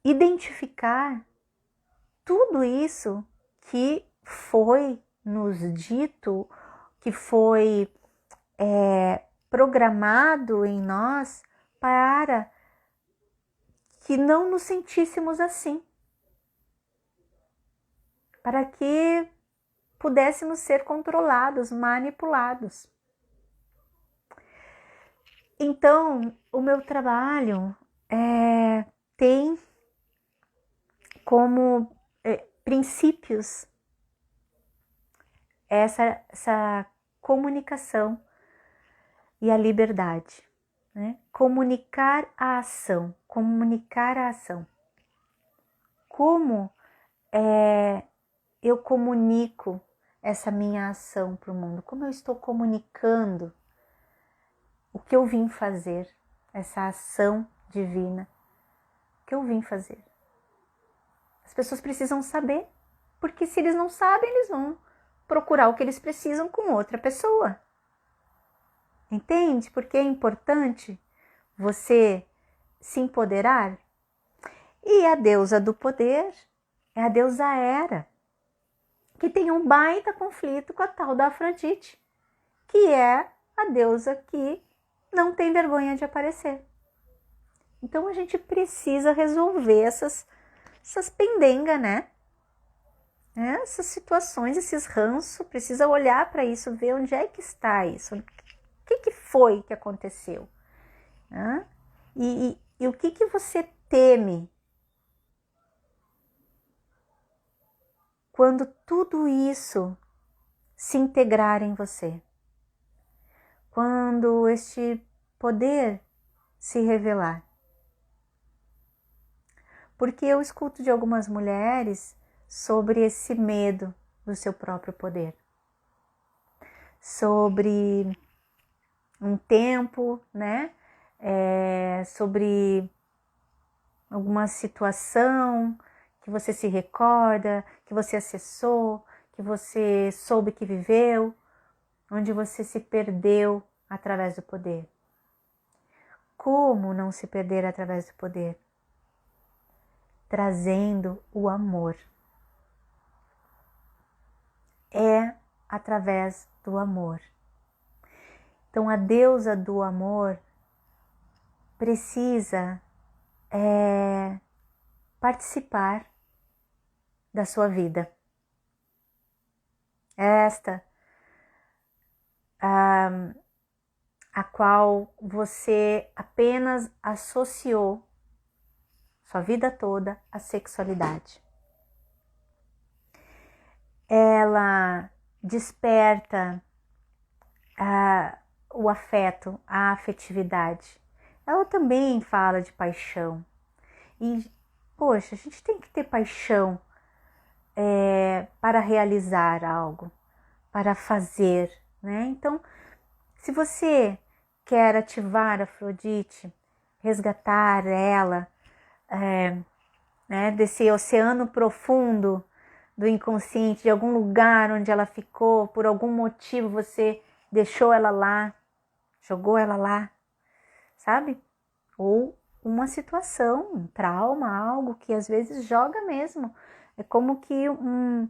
identificar tudo isso que foi nos dito, que foi programado em nós para que não nos sentíssemos assim, para que pudéssemos ser controlados, manipulados. Então, o meu trabalho tem como princípios essa comunicação e a liberdade, né? Comunicar a ação. Como eu comunico essa minha ação para o mundo? Como eu estou comunicando o que eu vim fazer, essa ação divina, o que eu vim fazer? As pessoas precisam saber, porque se eles não sabem, eles vão procurar o que eles precisam com outra pessoa. Entende? Porque é importante você se empoderar. E a deusa do poder é a deusa Hera, que tem um baita conflito com a tal da Afrodite, que é a deusa que não tem vergonha de aparecer. Então a gente precisa resolver essas pendengas, né? Essas situações, esses ranços, precisa olhar para isso, ver onde é que está isso, o que foi que aconteceu, né? E o que você teme quando tudo isso se integrar em você, quando este poder se revelar. Porque eu escuto de algumas mulheres sobre esse medo do seu próprio poder, sobre um tempo, né? Sobre alguma situação que você se recorda, que você acessou, que você soube que viveu, onde você se perdeu através do poder. Como não se perder através do poder? Trazendo o amor. É através do amor. Então a deusa do amor precisa participar da sua vida. Esta a qual você apenas associou sua vida toda à sexualidade. Ela desperta o afeto, a afetividade. Ela também fala de paixão. E, poxa, a gente tem que ter paixão para realizar algo, para fazer, né? Então, se você quer ativar a Afrodite, resgatar ela, né, desse oceano profundo do inconsciente, de algum lugar onde ela ficou, por algum motivo você deixou ela lá, jogou ela lá, sabe? Ou uma situação, um trauma, algo que às vezes joga mesmo. É como que um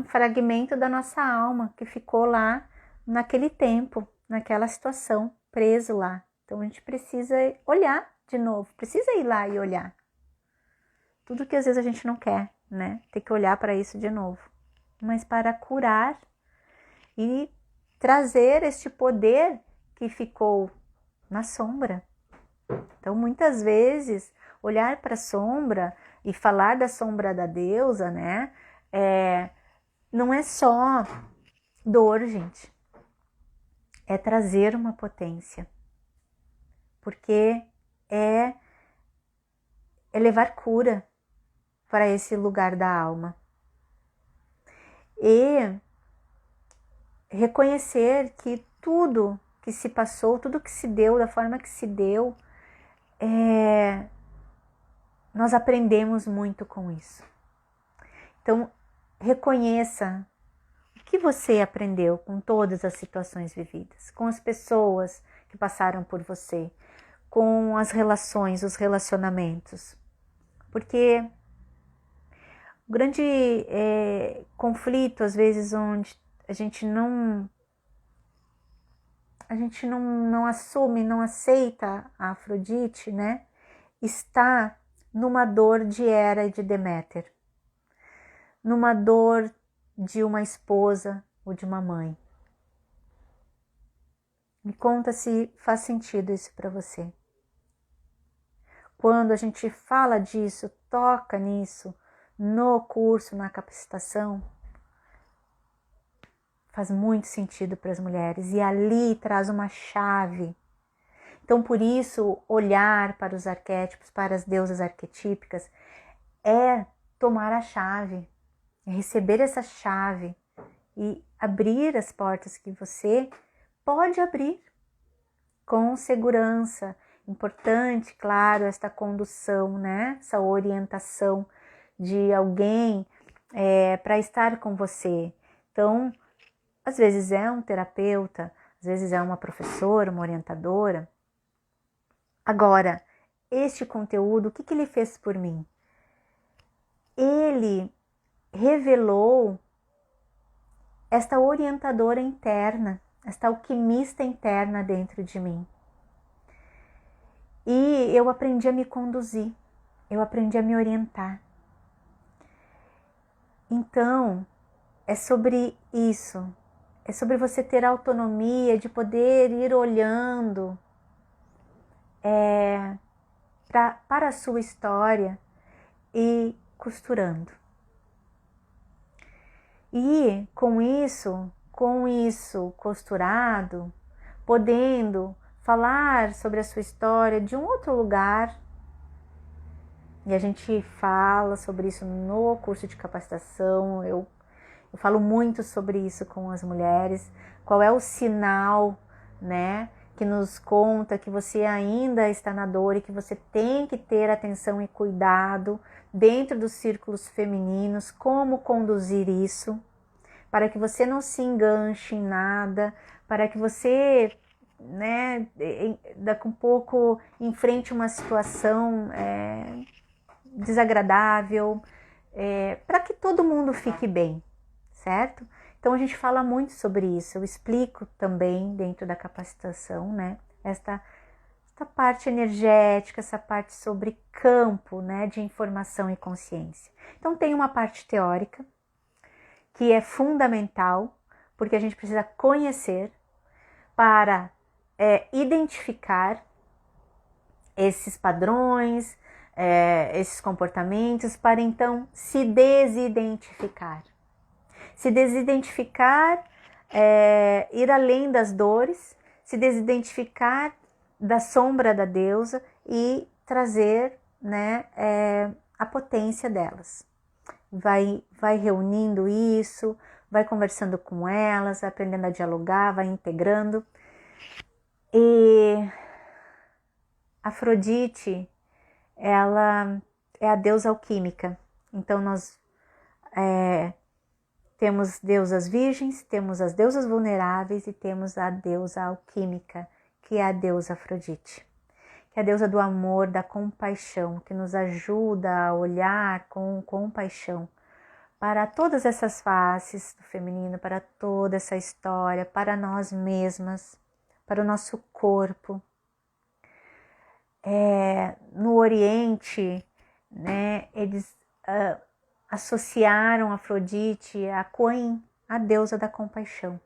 fragmento da nossa alma que ficou lá naquele tempo, naquela situação, preso lá. Então a gente precisa olhar de novo, precisa ir lá e olhar. Tudo que às vezes a gente não quer, né? Tem que olhar para isso de novo. Mas para curar e trazer este poder que ficou na sombra. Então, muitas vezes, olhar para a sombra e falar da sombra da deusa, né? Não é só dor, gente. É trazer uma potência. Porque é levar cura para esse lugar da alma. E reconhecer que tudo que se passou, tudo que se deu, da forma que se deu, nós aprendemos muito com isso. Então, reconheça o que você aprendeu com todas as situações vividas, com as pessoas que passaram por você, com as relações, os relacionamentos. Porque o grande conflito, às vezes, onde a gente não assume, não aceita a Afrodite, né? Está numa dor de Hera e de Deméter, numa dor de uma esposa ou de uma mãe. Me conta se faz sentido isso para você. Quando a gente fala disso, toca nisso, no curso, na capacitação, faz muito sentido para as mulheres e ali traz uma chave. Então, por isso, olhar para os arquétipos, para as deusas arquetípicas, é tomar a chave, é receber essa chave e abrir as portas que você pode abrir com segurança. Importante, claro, esta condução, né? Essa orientação de alguém para estar com você. Então, às vezes é um terapeuta, às vezes é uma professora, uma orientadora. Agora, este conteúdo, o que ele fez por mim? Ele revelou esta orientadora interna, esta alquimista interna dentro de mim. E eu aprendi a me conduzir, eu aprendi a me orientar. Então, é sobre isso, é sobre você ter autonomia de poder ir olhando para a sua história e costurando. E com isso costurado, podendo falar sobre a sua história de um outro lugar, e a gente fala sobre isso no curso de capacitação, eu falo muito sobre isso com as mulheres, qual é o sinal, né, que nos conta que você ainda está na dor e que você tem que ter atenção e cuidado dentro dos círculos femininos, como conduzir isso, para que você não se enganche em nada, para que você, né, daqui a um pouco enfrente uma situação desagradável, para que todo mundo fique bem, certo? Então a gente fala muito sobre isso, eu explico também dentro da capacitação, né, esta parte energética, essa parte sobre campo, né, de informação e consciência. Então tem uma parte teórica, que é fundamental, porque a gente precisa conhecer para identificar esses padrões, esses comportamentos, para então se desidentificar. Se desidentificar, ir além das dores, se desidentificar da sombra da deusa e trazer, né, a potência delas. Vai reunindo isso, vai conversando com elas, vai aprendendo a dialogar, vai integrando. E Afrodite, ela é a deusa alquímica. Então nós temos deusas virgens, temos as deusas vulneráveis e temos a deusa alquímica, que é a deusa Afrodite, que é a deusa do amor, da compaixão, que nos ajuda a olhar com compaixão para todas essas faces do feminino, para toda essa história, para nós mesmas, para o nosso corpo. No Oriente, né, eles associaram Afrodite a Coin, a deusa da compaixão,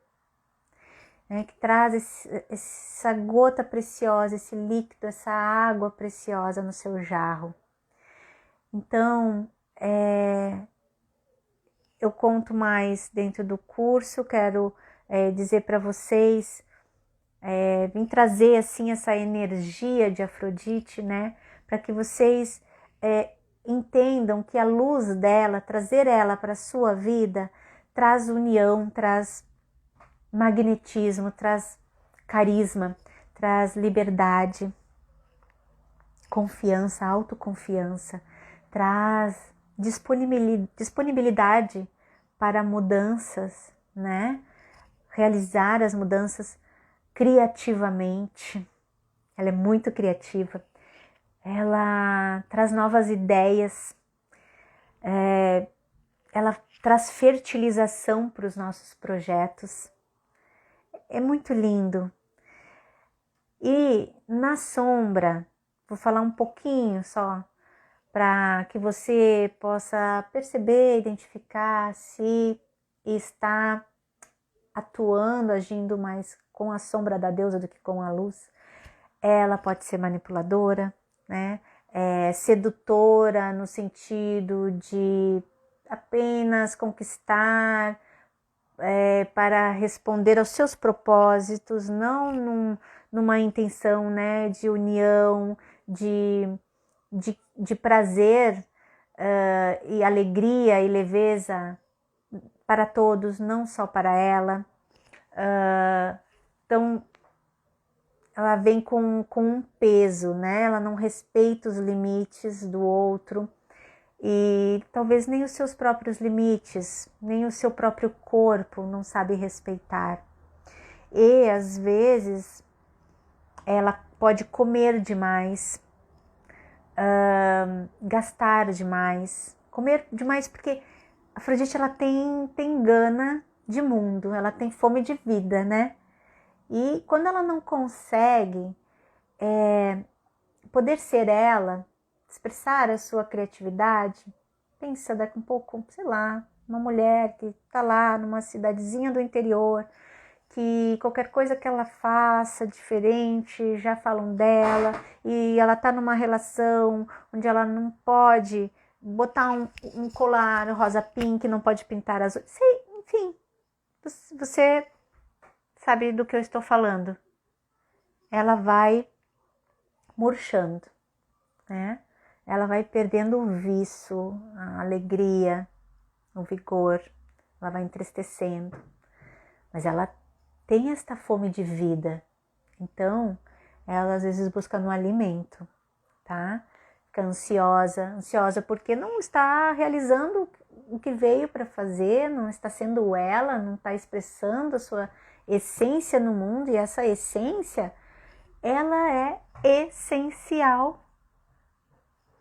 né, que traz essa gota preciosa, esse líquido, essa água preciosa no seu jarro. Então, eu conto mais dentro do curso, quero dizer para vocês, vim trazer assim essa energia de Afrodite, né, para que vocês entendam que a luz dela, trazer ela para a sua vida, traz união, traz magnetismo, traz carisma, traz liberdade, confiança, autoconfiança, traz disponibilidade para mudanças, né? Realizar as mudanças criativamente. Ela é muito criativa. Ela traz novas ideias. Ela traz fertilização para os nossos projetos. É muito lindo. E na sombra, vou falar um pouquinho só, para que você possa perceber, identificar se está atuando, agindo mais com a sombra da deusa do que com a luz. Ela pode ser manipuladora, né? Sedutora no sentido de apenas conquistar para responder aos seus propósitos, não numa intenção, né, de união, de prazer e alegria e leveza para todos, não só para ela. Então, ela vem com um peso, né? Ela não respeita os limites do outro e talvez nem os seus próprios limites, nem o seu próprio corpo não sabe respeitar. E às vezes ela pode comer demais, gastar demais, comer demais, porque a Afrodite ela tem gana de mundo, ela tem fome de vida, né? E quando ela não consegue poder ser ela, expressar a sua criatividade, pensa daqui um pouco, sei lá, uma mulher que tá lá numa cidadezinha do interior, que qualquer coisa que ela faça diferente, já falam dela, e ela tá numa relação onde ela não pode botar um colar rosa pink, não pode pintar as unhas, enfim, você sabe do que eu estou falando. Ela vai murchando, né? Ela vai perdendo o viço, a alegria, o vigor, ela vai entristecendo. Mas ela tem esta fome de vida, então ela às vezes busca no alimento, tá? Fica ansiosa porque não está realizando o que veio para fazer, não está sendo ela, não está expressando a sua essência no mundo, e essa essência, ela é essencial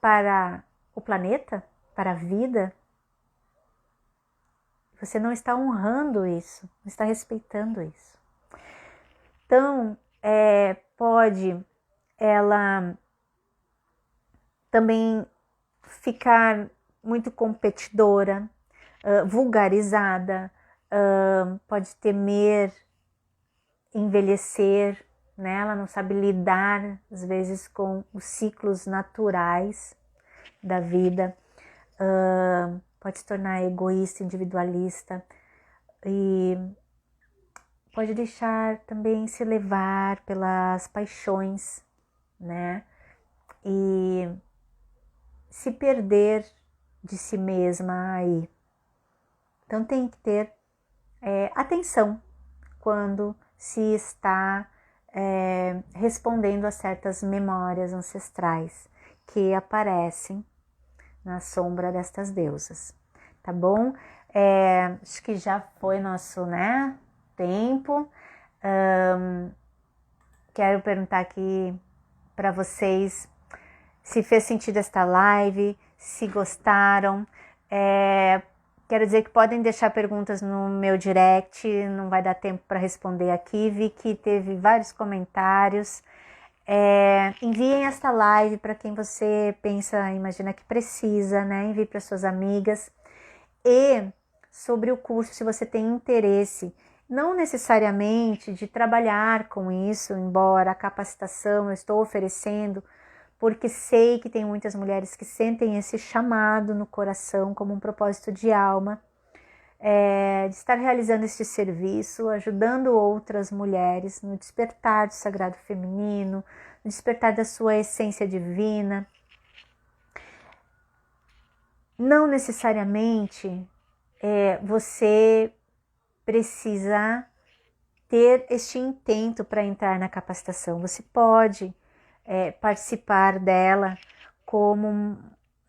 para o planeta, para a vida. Você não está honrando isso, não está respeitando isso. Então, pode ela também ficar muito competidora, vulgarizada, pode temer envelhecer, né? Ela não sabe lidar, às vezes, com os ciclos naturais da vida, pode se tornar egoísta, individualista e pode deixar também se levar pelas paixões, né? E se perder de si mesma aí. Então tem que ter atenção quando se está respondendo a certas memórias ancestrais que aparecem na sombra destas deusas, tá bom? Acho que já foi nosso, né, tempo. Quero perguntar aqui para vocês se fez sentido esta live, se gostaram. Quero dizer que podem deixar perguntas no meu direct, não vai dar tempo para responder aqui. Vi que teve vários comentários. Enviem esta live para quem você pensa, imagina que precisa, né? Envie para suas amigas. E sobre o curso, se você tem interesse, não necessariamente de trabalhar com isso, embora a capacitação eu estou oferecendo, porque sei que tem muitas mulheres que sentem esse chamado no coração como um propósito de alma, de estar realizando este serviço, ajudando outras mulheres no despertar do sagrado feminino, no despertar da sua essência divina. Não necessariamente você precisa ter este intento para entrar na capacitação. Você pode participar dela como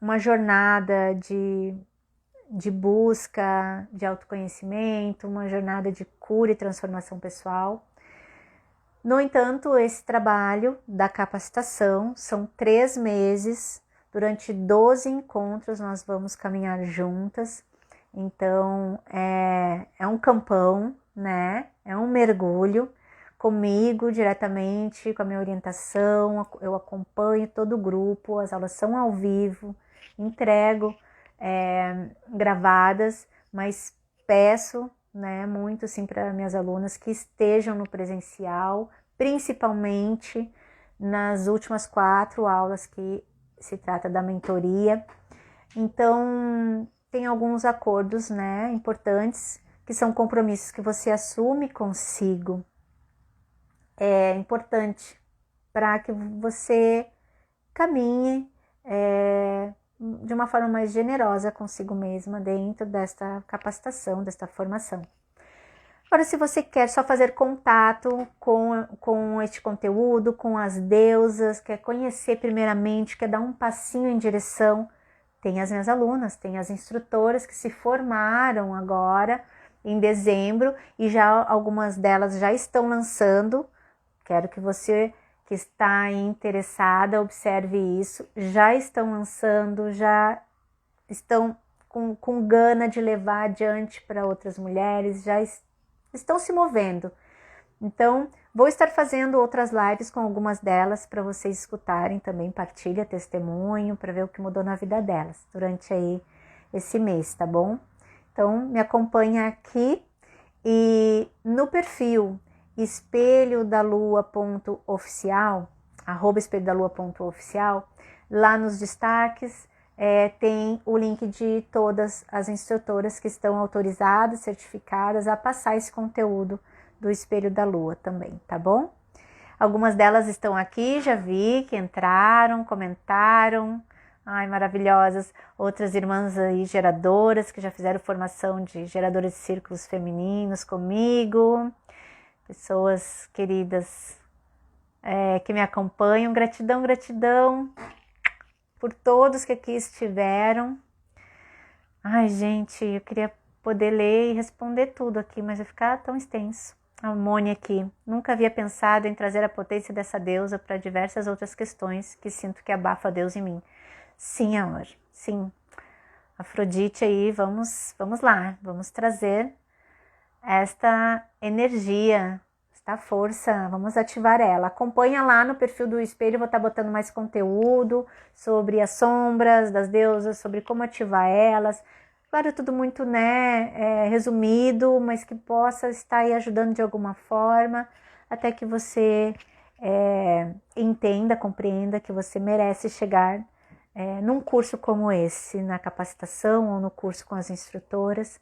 uma jornada de busca de autoconhecimento, uma jornada de cura e transformação pessoal. No entanto, esse trabalho da capacitação são 3 meses, durante 12 encontros nós vamos caminhar juntas. Então é um campão, né? É um mergulho comigo diretamente, com a minha orientação, eu acompanho todo o grupo, as aulas são ao vivo, entrego gravadas, mas peço, né, muito assim para minhas alunas que estejam no presencial, principalmente nas últimas 4 aulas que se trata da mentoria. Então, tem alguns acordos, né, importantes, que são compromissos que você assume consigo. É importante para que você caminhe de uma forma mais generosa consigo mesma dentro desta capacitação, desta formação. Agora, se você quer só fazer contato com este conteúdo, com as deusas, quer conhecer primeiramente, quer dar um passinho em direção, tem as minhas alunas, tem as instrutoras que se formaram agora em dezembro e já algumas delas já estão lançando. Quero que você que está interessada observe isso. Já estão lançando, já estão com gana de levar adiante para outras mulheres, já estão se movendo. Então, vou estar fazendo outras lives com algumas delas para vocês escutarem também, partilha testemunho, para ver o que mudou na vida delas durante aí esse mês, tá bom? Então, me acompanha aqui e no perfil espelhodalua.oficial, @espelhodalua.oficial, lá nos destaques tem o link de todas as instrutoras que estão autorizadas, certificadas a passar esse conteúdo do Espelho da Lua também, tá bom? Algumas delas estão aqui, já vi que entraram, comentaram, ai, maravilhosas. Outras irmãs aí, geradoras, que já fizeram formação de geradoras de círculos femininos comigo. Pessoas queridas que me acompanham. Gratidão, gratidão por todos que aqui estiveram. Ai, gente, eu queria poder ler e responder tudo aqui, mas vai ficar tão extenso. A Mônia aqui. Nunca havia pensado em trazer a potência dessa deusa para diversas outras questões que sinto que abafa Deus em mim. Sim, amor, sim. Afrodite aí, vamos lá, vamos trazer esta energia, esta força, vamos ativar ela. Acompanha lá no perfil do Espelho, vou estar botando mais conteúdo sobre as sombras das deusas, sobre como ativar elas. Claro, tudo muito, né, resumido, mas que possa estar aí ajudando de alguma forma, até que você entenda, compreenda que você merece chegar num curso como esse, na capacitação ou no curso com as instrutoras,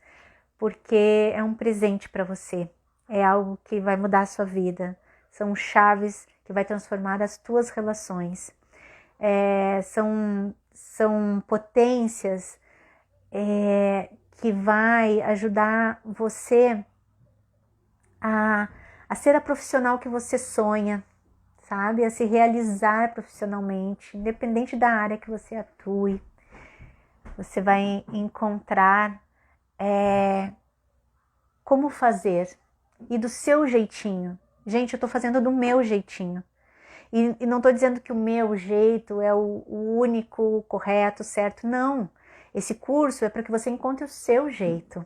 porque é um presente para você, é algo que vai mudar a sua vida, são chaves que vai transformar as tuas relações, são potências que vai ajudar você a ser a profissional que você sonha, sabe? A se realizar profissionalmente, independente da área que você atue. Você vai encontrar como fazer e do seu jeitinho. Gente, eu estou fazendo do meu jeitinho. E não estou dizendo que o meu jeito é o único, correto, certo. Não. Esse curso é para que você encontre o seu jeito.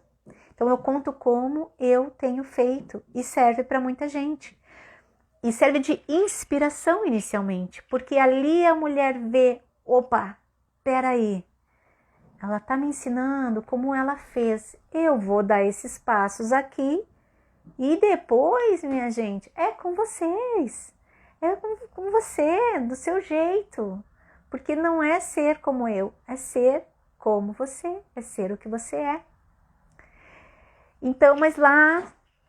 Então eu conto como eu tenho feito e serve para muita gente. E serve de inspiração inicialmente, porque ali a mulher vê, opa, peraí, ela está me ensinando como ela fez, eu vou dar esses passos aqui e depois, minha gente, é com vocês, é com você, do seu jeito, porque não é ser como eu, é ser como você, é ser o que você é. Então, mas lá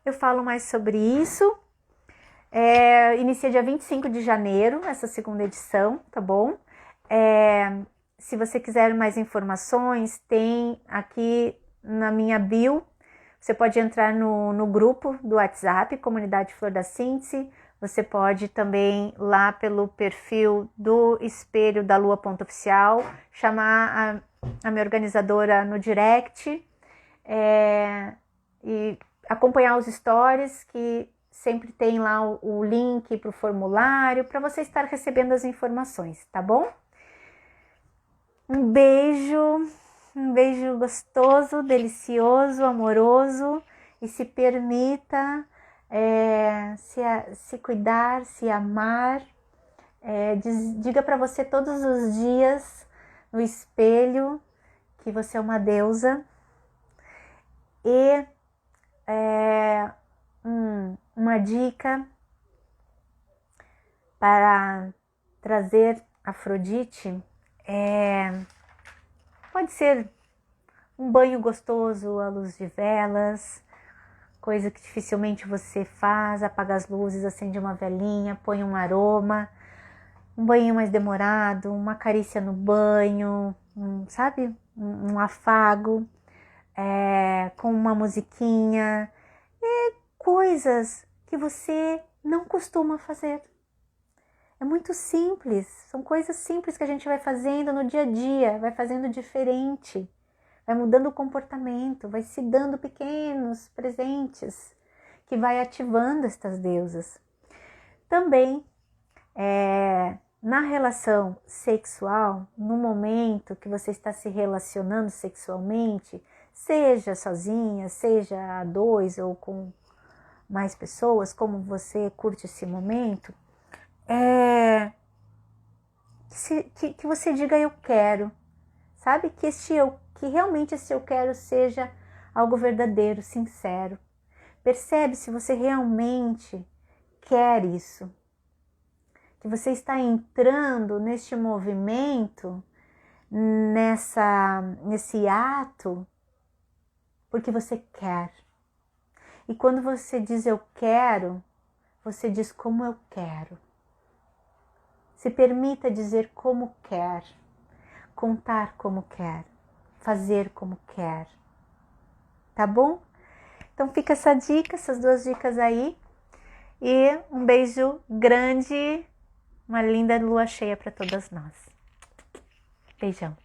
eu falo mais sobre isso. Inicia dia 25 de janeiro, essa segunda edição, tá bom? Se você quiser mais informações, tem aqui na minha bio, Você pode entrar no grupo do WhatsApp, Comunidade Flor da Síntese. Você pode também, lá pelo perfil do Espelho da Lua.oficial, chamar a minha organizadora no direct e acompanhar os stories, que sempre tem lá o link para o formulário, para você estar recebendo as informações, tá bom? Um beijo gostoso, delicioso, amoroso, e se permita se cuidar, se amar. Diga para você todos os dias no espelho que você é uma deusa. E uma dica para trazer Afrodite pode ser um banho gostoso à luz de velas, coisa que dificilmente você faz. Apaga as luzes, acende uma velinha, põe um aroma, um banho mais demorado, uma carícia no banho, sabe? Um afago, com uma musiquinha, coisas que você não costuma fazer. É muito simples, são coisas simples que a gente vai fazendo no dia a dia, vai fazendo diferente, vai mudando o comportamento, vai se dando pequenos presentes que vai ativando estas deusas. Também, na relação sexual, no momento que você está se relacionando sexualmente, seja sozinha, seja a dois ou com mais pessoas, como você curte esse momento, que você diga eu quero, sabe? Que realmente esse eu quero seja algo verdadeiro, sincero. Percebe se você realmente quer isso, que você está entrando neste movimento, nesse ato, porque você quer. E quando você diz eu quero, você diz como eu quero. Se permita dizer como quer, contar como quer, fazer como quer. Tá bom? Então fica essa dica, essas duas dicas aí. E um beijo grande, uma linda lua cheia para todas nós. Beijão.